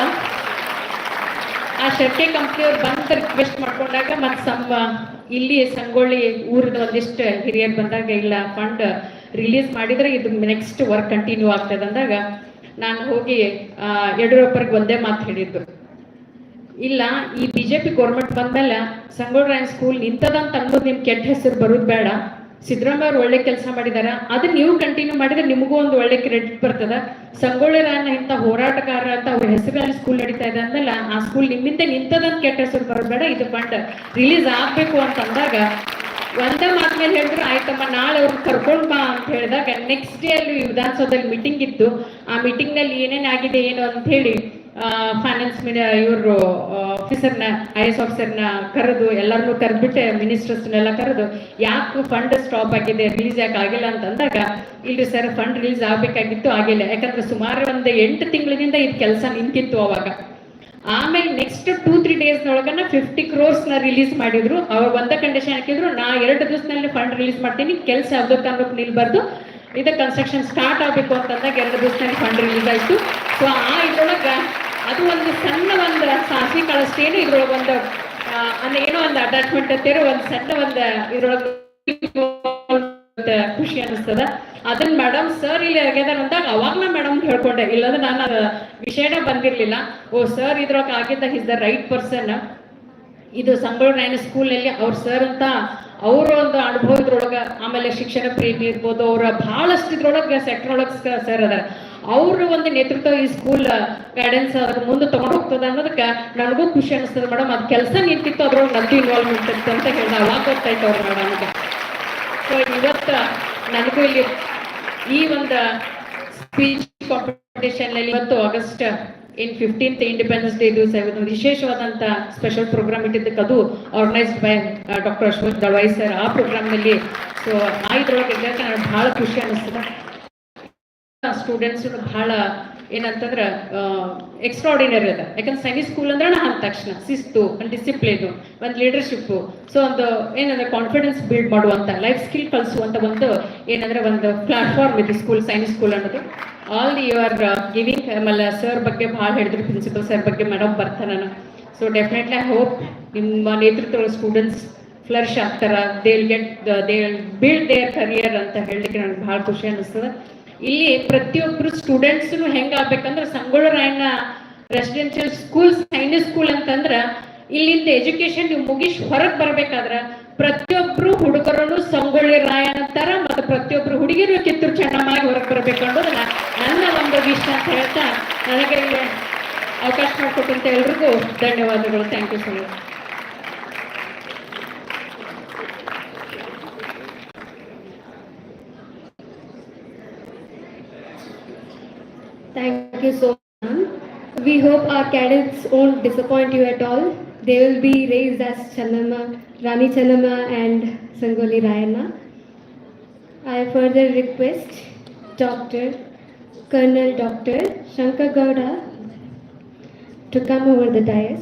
ಆ ಶರ್ಕೆ ಕಂಪ್ನಿಯವ್ರು ಬಂದ ರಿಕ್ವೆಸ್ಟ್ ಮಾಡ್ಕೊಂಡಾಗ ಮತ್ತೆ ಇಲ್ಲಿ ಸಂಗೊಳ್ಳಿ ಊರದ ಒಂದಿಷ್ಟು ಹಿರಿಯರು ಬಂದಾಗ ಇಲ್ಲ ಫಂಡ್ ರಿಲೀಸ್ ಮಾಡಿದ್ರೆ ಇದು ನೆಕ್ಸ್ಟ್ ವರ್ಕ್ ಕಂಟಿನ್ಯೂ ಆಗ್ತದೆ ಅಂದಾಗ ನಾನು ಹೋಗಿ ಯಡಿಯೂರಪ್ಪರಿಗೆ ಒಂದೇ ಮಾತು ಹೇಳಿದ್ದು, ಇಲ್ಲ ಈ ಬಿಜೆಪಿ ಗೌರ್ಮೆಂಟ್ ಬಂದ್ಮೇಲೆ ಸಂಗೊಳ್ಳಿ ರಾಯಣ್ಣ ಸ್ಕೂಲ್ ನಿಂತದಂತ ಅನ್ನೋದು ನಿಮ್ ಕೆಟ್ಟ ಹೆಸರು ಬರೋದು ಬೇಡ. ಸಿದ್ದರಾಮಯ್ಯ ಅವ್ರು ಒಳ್ಳೆ ಕೆಲಸ ಮಾಡಿದಾರ, ಅದನ್ನ ನೀವು ಕಂಟಿನ್ಯೂ ಮಾಡಿದ್ರೆ ನಿಮಗೂ ಒಂದು ಒಳ್ಳೆ ಕ್ರೆಡಿಟ್ ಬರ್ತದ. ಸಂಗೊಳ್ಳಿ ರಾಯಣ್ಣ ಇಂಥ ಹೋರಾಟಗಾರ ಅಂತ ಅವ್ರ ಹೆಸರಲ್ಲಿ ಸ್ಕೂಲ್ ನಡೀತಾ ಇದೆ ಅಂದಲ್ಲ, ಆ ಸ್ಕೂಲ್ ನಿಮ್ಮಿಂದ ನಿಂತದಂತ ಕೆಟ್ಟ ಹೆಸರು ಬರೋದು ಬೇಡ, ಇದು ಫಂಡ್ ರಿಲೀಸ್ ಆಗ್ಬೇಕು ಅಂತ ಅಂದಾಗ ಒಂದೇ ಮಾತು ಮೇಲೆ ಹೇಳಿದ್ರು ಆಯ್ತಮ್ಮ ನಾಳೆ ಅವ್ರು ಕರ್ಕೊಂಡ್ ಬಾ ಅಂತ ಹೇಳಿದಾಗ ನೆಕ್ಸ್ಟ್ ಡೇ ಅಲ್ಲಿ ವಿಧಾನಸೌಧದಲ್ಲಿ ಮೀಟಿಂಗ್ ಇತ್ತು. ಆ ಮೀಟಿಂಗ್ ನಲ್ಲಿ ಏನೇನ್ ಆಗಿದೆ ಏನು ಅಂತ ಹೇಳಿ ಫೈನಾನ್ಸ್ ಇವರು ಆಫೀಸರ್ನ IAS ಆಫೀಸರ್ನ ಕರೆದು ಎಲ್ಲರನ್ನೂ ಕರೆದ್ಬಿಟ್ಟೆ ಮಿನಿಸ್ಟರ್ಸ್ನೆಲ್ಲ ಕರೆದು ಯಾಕೆ ಫಂಡ್ ಸ್ಟಾಪ್ ಆಗಿದೆ ರಿಲೀಸ್ ಯಾಕೆ ಆಗಿಲ್ಲ ಅಂತ ಅಂದಾಗ ಇಲ್ರಿ ಸರ್ ಫಂಡ್ ರಿಲೀಸ್ ಆಗ್ಬೇಕಾಗಿತ್ತು ಆಗಿಲ್ಲ, ಯಾಕಂದ್ರೆ ಸುಮಾರು ಒಂದು 8 ತಿಂಗಳಿಂದ ಇದು ಕೆಲಸ ನಿಂತಿತ್ತು ಅವಾಗ. ಆಮೇಲೆ ನೆಕ್ಸ್ಟ್ 2-3 ಡೇಸ್ನೊಳಗನ್ನ 50 crores ರಿಲೀಸ್ ಮಾಡಿದ್ರು. ಅವ್ರು ಒಂದೇ ಕಂಡೀಷನ್ ಹಾಕಿದ್ರು, ನಾ 2 ದಿವಸದಲ್ಲಿ ಫಂಡ್ ರಿಲೀಸ್ ಮಾಡ್ತೀನಿ, ಕೆಲಸ ಯಾವುದೋ ಕಾರಣಕ್ಕೆ ನಿಲ್ಬಾರ್ದು, ಇದು ಕನ್ಸ್ಟ್ರಕ್ಷನ್ ಸ್ಟಾರ್ಟ್ ಆಗಬೇಕು ಅಂತಂದಾಗ 2 ದಿವಸದಲ್ಲಿ ಫಂಡ್ ರಿಲೀಸ್ ಆಯಿತು. ಸೊ ಆ ಇದ್ರೊಳಗೆ ಅದು ಒಂದು ಸಣ್ಣ ಒಂದು ಸಾಸಿ ಕಳಿಸ್ತೇನು ಇದ್ರೊಳಗೆ ಒಂದು ಏನೋ ಒಂದು ಅಟ್ಯಾಚ್ಮೆಂಟ್ ಅಂತೀರೋ ಒಂದು ಸಣ್ಣ ಒಂದು ಇದ್ರೊಳಗೆ ಖುಷಿ ಅನಿಸ್ತದ. ಅದನ್ನ ಮೇಡಮ್ ಸರ್ ಇಲ್ಲಿ ಆಗ್ಯದ ಅಂದಾಗ ಅವಾಗ ನಾ ಮೇಡಮ್ ಹೇಳ್ಕೊಂಡೆ, ಇಲ್ಲಾಂದ್ರೆ ನಾನು ಅದು ವಿಷಯನೇ ಬಂದಿರಲಿಲ್ಲ. ಓ ಸರ್ ಇದ್ರೊಳಗೆ ಆಗಿದ್ದ ಇಸ್ ದ ರೈಟ್ ಪರ್ಸನ್. ಇದು ಸಂಗೊಳ್ಳಿ ರಾಯಣ್ಣ ಸ್ಕೂಲ್ನಲ್ಲಿ ಅವ್ರ ಸರ್ ಅಂತ ಅವ್ರ ಒಂದು ಅನುಭವ ಇದ್ರೊಳಗೆ, ಆಮೇಲೆ ಶಿಕ್ಷಣ ಪ್ರೇಮಿ ಇರ್ಬೋದು, ಅವರ ಬಹಳಷ್ಟು ಇದ್ರೊಳಗೆ ಸೆಕ್ಟರ್ ಒಳಗೆ ಸರ್ ಅದಾರ, ಅವ್ರ ಒಂದು ನೇತೃತ್ವ ಈ ಸ್ಕೂಲ್ ಗೈಡೆನ್ಸ್ ಅದ್ರ ಮುಂದೆ ತಗೊಂಡು ಹೋಗ್ತದೆ ಅನ್ನೋದಕ್ಕೆ ನನಗೂ ಖುಷಿ ಅನಿಸ್ತದೆ ಮೇಡಮ್. ಅದು ಕೆಲಸ ನಿಂತಿತ್ತು, ಅದ್ರೊಳಗೆ ನಂದು ಇನ್ವಾಲ್ವ್ಮೆಂಟ್ ಇತ್ತು ಅಂತ ಹೇಳಿದ ಅವಾಗ ಗೊತ್ತಾಯ್ತು ಅವ್ರು ಮೇಡಮ್ಗೆ. ಸೊ ಇವತ್ತು ನನಗೂ ಇಲ್ಲಿ ಈ ಒಂದು ಸ್ಪೀಚ್ ಕಾಂಪಿಟೇಷನ್ ನಲ್ಲಿ ಇವತ್ತು ಆಗಸ್ಟ್ 15th ಇಂಡಿಪೆಂಡೆನ್ಸ್ ಡೇ ದಿವಸ ಒಂದು ವಿಶೇಷವಾದಂತ ಸ್ಪೆಷಲ್ ಪ್ರೋಗ್ರಾಮ್ ಇಟ್ಟಿದ್ದಕ್ಕೆ ಅದು organised by doctor Ashok Dalavayi sir. ಆ ಪ್ರೋಗ್ರಾಮ್ ನಲ್ಲಿ ಸೊ ಇದ್ರೊಳಗೆ ನನಗೆ ಬಹಳ ಖುಷಿ ಅನಿಸ್ತದೆ. ಸ್ಟೂಡೆಂಟ್ಸ್ ಬಹಳ ಏನಂತಂದ್ರೆ ಎಕ್ಸ್ಟ್ರಾರ್ಡಿನರಿ ಅದ. ಯಾಕಂದ್ರೆ ಸೈನಿಕ್ ಸ್ಕೂಲ್ ಅಂದ್ರೆ ಅಂದ ತಕ್ಷಣ ಶಿಸ್ತು, ಒಂದು ಡಿಸಿಪ್ಲಿನ್, ಒಂದು ಲೀಡರ್ಶಿಪ್, ಸೊ ಒಂದು ಏನಂದ್ರೆ ಕಾನ್ಫಿಡೆನ್ಸ್ ಬಿಲ್ಡ್ ಮಾಡುವಂತ, ಲೈಫ್ ಸ್ಕಿಲ್ ಕಲಿಸುವಂತ ಒಂದು ಏನಂದ್ರೆ ಒಂದು ಪ್ಲಾಟ್ಫಾರ್ಮ್ ಇದೆ ಸ್ಕೂಲ್, ಸೈನಿಕ್ ಸ್ಕೂಲ್ ಅನ್ನೋದು. All you are giving. ಆಮೇಲೆ ಸರ್ ಬಗ್ಗೆ ಭಾಳ ಹೇಳಿದ್ರು, ಪ್ರಿನ್ಸಿಪಲ್ ಸರ್ ಬಗ್ಗೆ ಮೇಡಮ್ ಬರ್ತಾನೆ ನಾನು. ಸೊ ಡೆಫಿನೆಟ್ಲಿ ಐ ಹೋಪ್ ನಿಮ್ಮ ನೇತೃತ್ವದ ಸ್ಟೂಡೆಂಟ್ಸ್ ಫ್ಲರಿಶ್ ಆಗ್ತಾರ, they will build their career ಅಂತ ಹೇಳಲಿಕ್ಕೆ ನನಗೆ ಭಾಳ ಖುಷಿ ಅನಿಸ್ತದೆ. ಇಲ್ಲಿ ಪ್ರತಿಯೊಬ್ಬರು ಸ್ಟೂಡೆಂಟ್ಸ್ ಹೆಂಗಾಗ್ಬೇಕಂದ್ರೆ Sangolli Rayanna residential school, Sainik school ಅಂತಂದ್ರೆ ಇಲ್ಲಿಂದ ಎಜುಕೇಶನ್ ನೀವು ಮುಗಿಸಿ ಹೊರಗೆ ಬರ್ಬೇಕಾದ್ರೆ ಪ್ರತಿಯೊಬ್ರು ಹುಡುಗರನ್ನು ಸಂಗೊಳ್ಳಿ ರಾಯಣ್ಣ ಅಂತಾರ, ಮತ್ತು ಪ್ರತಿಯೊಬ್ರು ಹುಡುಗಿರು ಕಿತ್ತೂರು ಚೆನ್ನಮ್ಮಾಗಿ ಹೊರಗೆ ಬರ್ಬೇಕು ಅನ್ನೋದು ನನ್ನ ಒಂದು ಇಷ್ಟ ಅಂತ ಹೇಳ್ತಾ ನನಗೆ ಅವಕಾಶ ಮಾಡಿಕೊಟ್ಟಂತ ಎಲ್ರಿಗೂ ಧನ್ಯವಾದಗಳು. Thank you so much. Thank you so much. We hope our cadets won't disappoint you at all. They will be raised as Channamma, Rani Channamma and Sangolli Rayanna. I further request Dr. Colonel Dr. Shankar Gowda to come over the dais.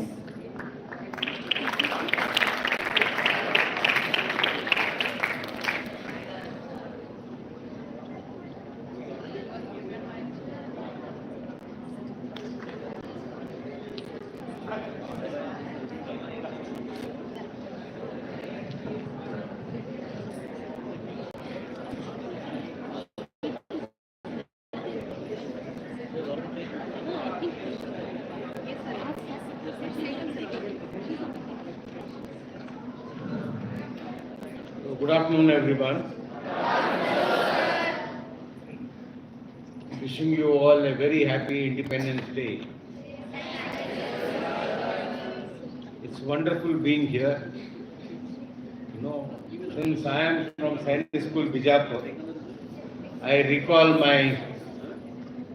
Good afternoon, everyone. Wishing you all a very happy Independence Day. It's wonderful being here. You know, since I am from Sainik School, Bijapur, I recall my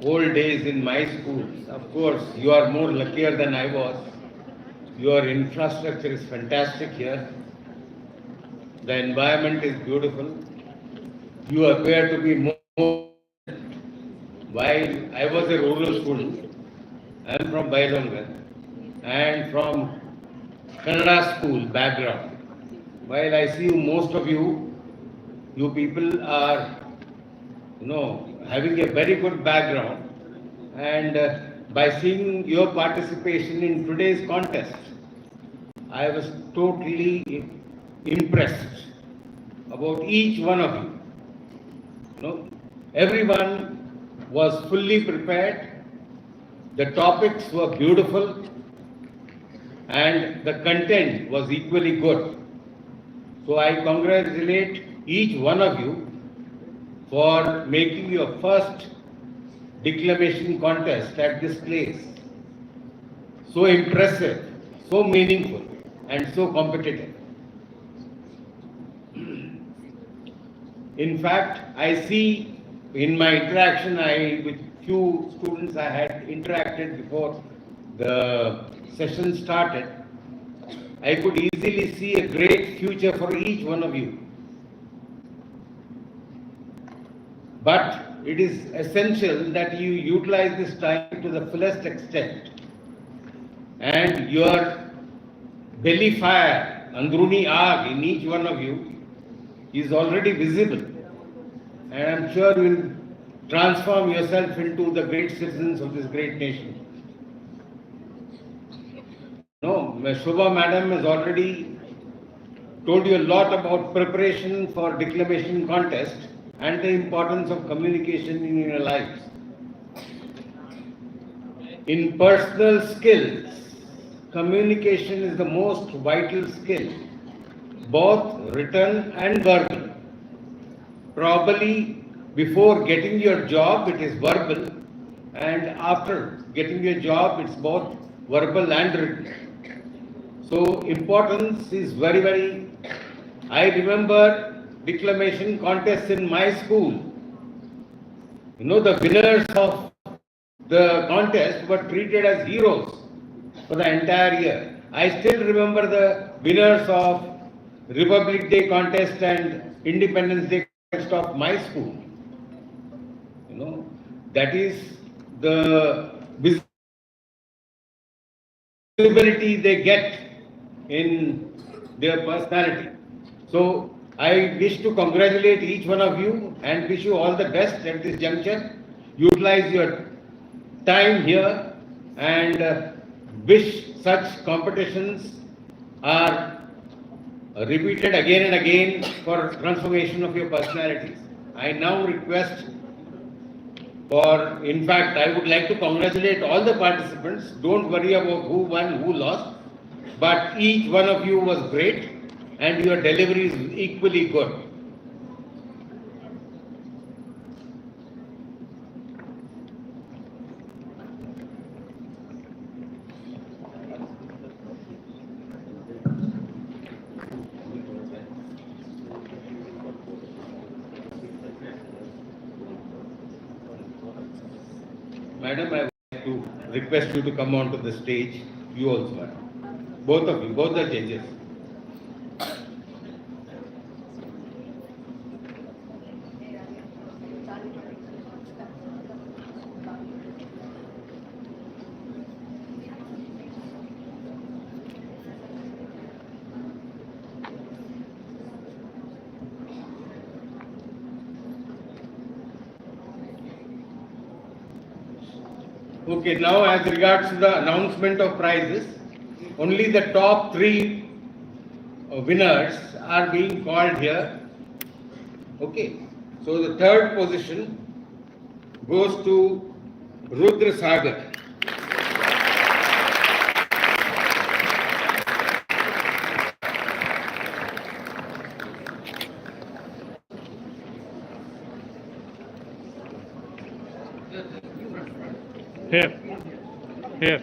old days in my school. Of course, you are more luckier than I was. Your infrastructure is fantastic here. The environment is beautiful. You appear to be more. While I was a rural student, I am from Bailongan and from Kannada school background. While I see you, most of you people are, having a very good background, and by seeing your participation in today's contest, I was totally impressed about each one of you. Everyone was fully prepared. The topics were beautiful and the content was equally good. So I congratulate each one of you for making your first declamation contest at this place. So impressive, so meaningful and so competitive. In fact, I see in my interaction, with few students I had interacted before the session started, I could easily see a great future for each one of you. But it is essential that you utilize this time to the fullest extent. And your belly fire, andruni aag in each one of you is already visible. And I am sure you will transform yourself into the great citizens of this great nation. Shobha Madam has already told you a lot about preparation for declamation contest and the importance of communication in your lives. In personal skills, communication is the most vital skill, both written and verbal. Probably before getting your job, it is verbal, and after getting your job, it's both verbal and written. So importance is very, very. I remember declamation contests in my school, The winners of the contest were treated as heroes for the entire year. I still remember the winners of Republic Day contest and Independence Day contest of my school. That is the visibility they get in their personality. So I wish to congratulate each one of you and wish you all the best at this juncture. Utilize your time here and wish such competitions are repeated again and again for transformation of your personalities. I now request in fact, I would like to congratulate all the participants. Don't worry about who won, who lost, but each one of you was great and your delivery is equally good. Madam, I would like to request you to come onto the stage. You also, madam. Both of you, both the judges. Okay, now as regards to the announcement of prizes, only the top 3 winners are being called here. Okay, so the 3rd position goes to Rudra Sagar. Here. Here.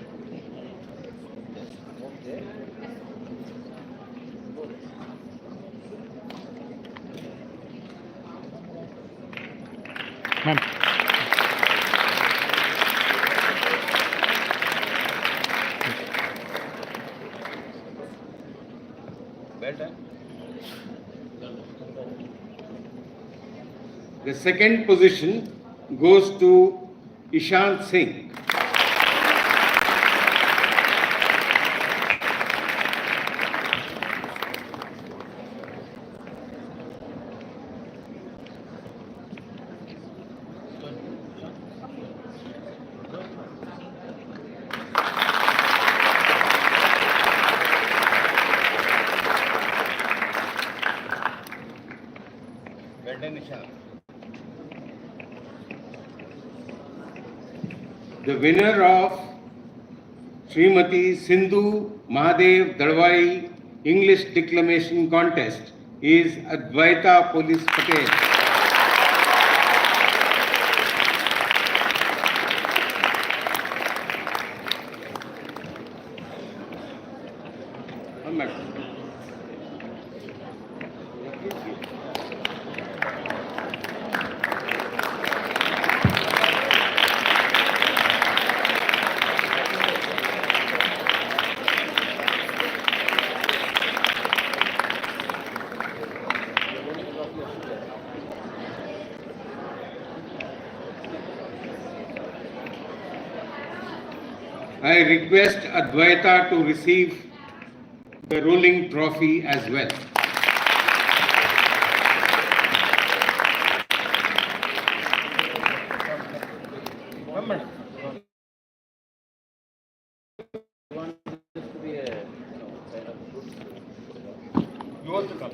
Ma'am. Well done. The 2nd position goes to Ishant Singh. Well done, Ishant. The winner of Srimati Sindhu Mahadev Dalwai English Declamation Contest is Advaita Police Patel. I request Advaita to receive the ruling trophy as well. You also come.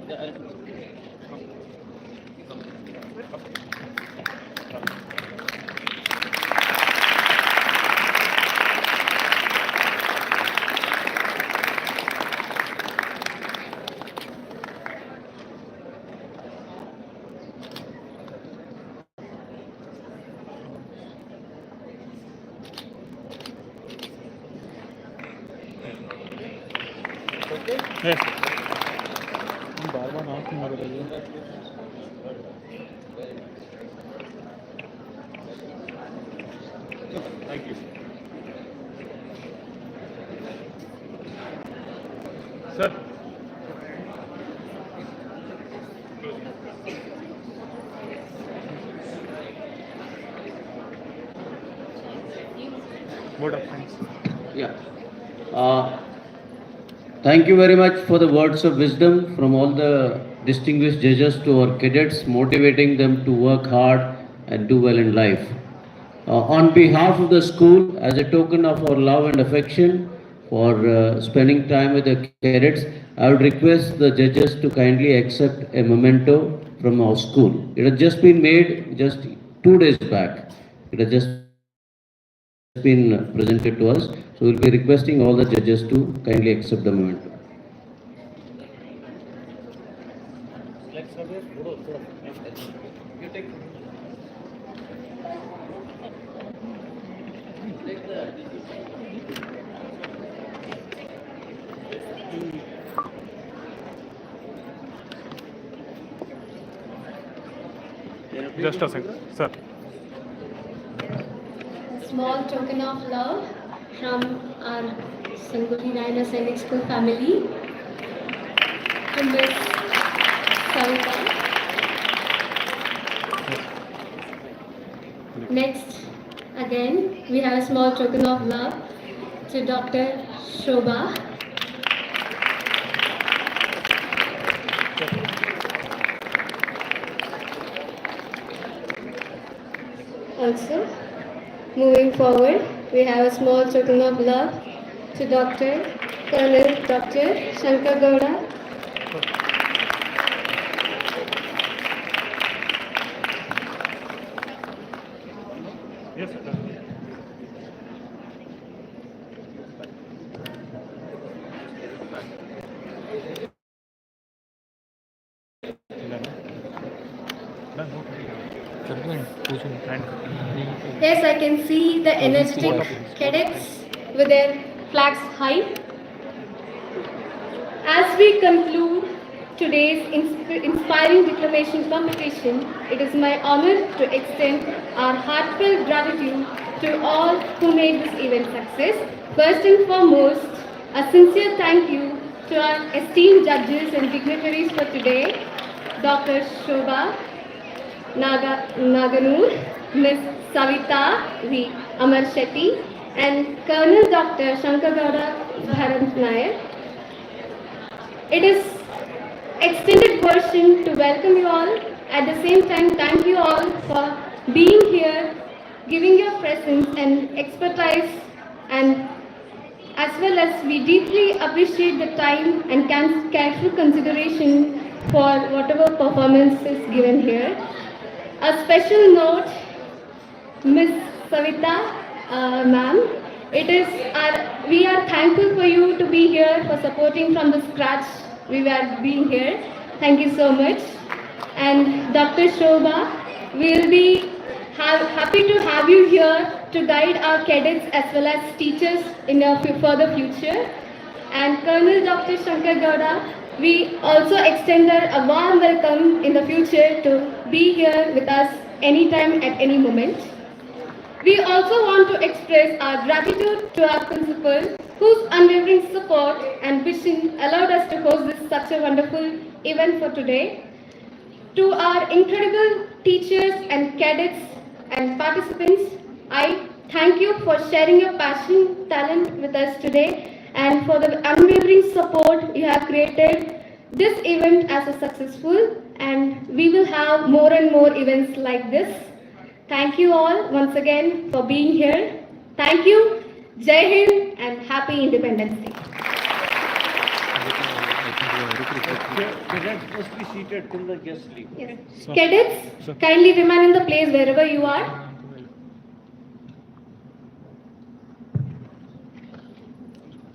Yes. बार-बार नाम क्यों लग रही है? Sir. Vote of thanks. Yeah. Thank you very much for the words of wisdom from all the distinguished judges to our cadets, motivating them to work hard and do well in life. On behalf of the school, as a token of our love and affection for spending time with the cadets, I would request the judges to kindly accept a memento from our school. It has just been made just 2 days back. It has just been presented to us. So we'll be requesting all the judges to kindly accept the memento. Just a second, sir. Small token of love from our Sangolli Sainik school family to Miss Savita. Next, again, we have a small token of love to Dr. Shobha. Also, moving forward, we have a small token of love to Colonel Dr. Shankar Gowda. Yes, sir. Yes, I can see the energetic cadets with their flags high. As we conclude today's inspiring declamation competition, it is my honor to extend our heartfelt gratitude to all who made this event success. First and foremost, a sincere thank you to our esteemed judges and dignitaries for today, Dr. Shobha Naganur, Ms. Savita V. Amar Shetty, and Colonel Dr. Shankar Gowda Bharat Nair. It is extended version to welcome you all. At the same time, thank you all for being here, giving your presence and expertise, and as well as we deeply appreciate the time and careful consideration for whatever performance is given here. A special note, Ms. Savita, ma'am, we are thankful for you to be here, for supporting from the scratch. We were being here. Thank you so much. And Dr. Shobha, we will be happy to have you here to guide our cadets as well as teachers in our further future. And Colonel Dr. Shankar Gowda, we also extend a warm welcome in the future to be here with us anytime at any moment. We also want to express our gratitude to our principal, whose unwavering support and vision allowed us to host such a wonderful event for today. To our incredible teachers and cadets and participants, I thank you for sharing your passion, talent with us today, and for the unwavering support you have created this event as a successful, and we will have more and more events like this. Thank you all once again for being here. Thank you, Jai Hind, and Happy Independence Day. Cadets must be seated till the guests leave. Yes. Cadets, kindly remain in the place wherever you are.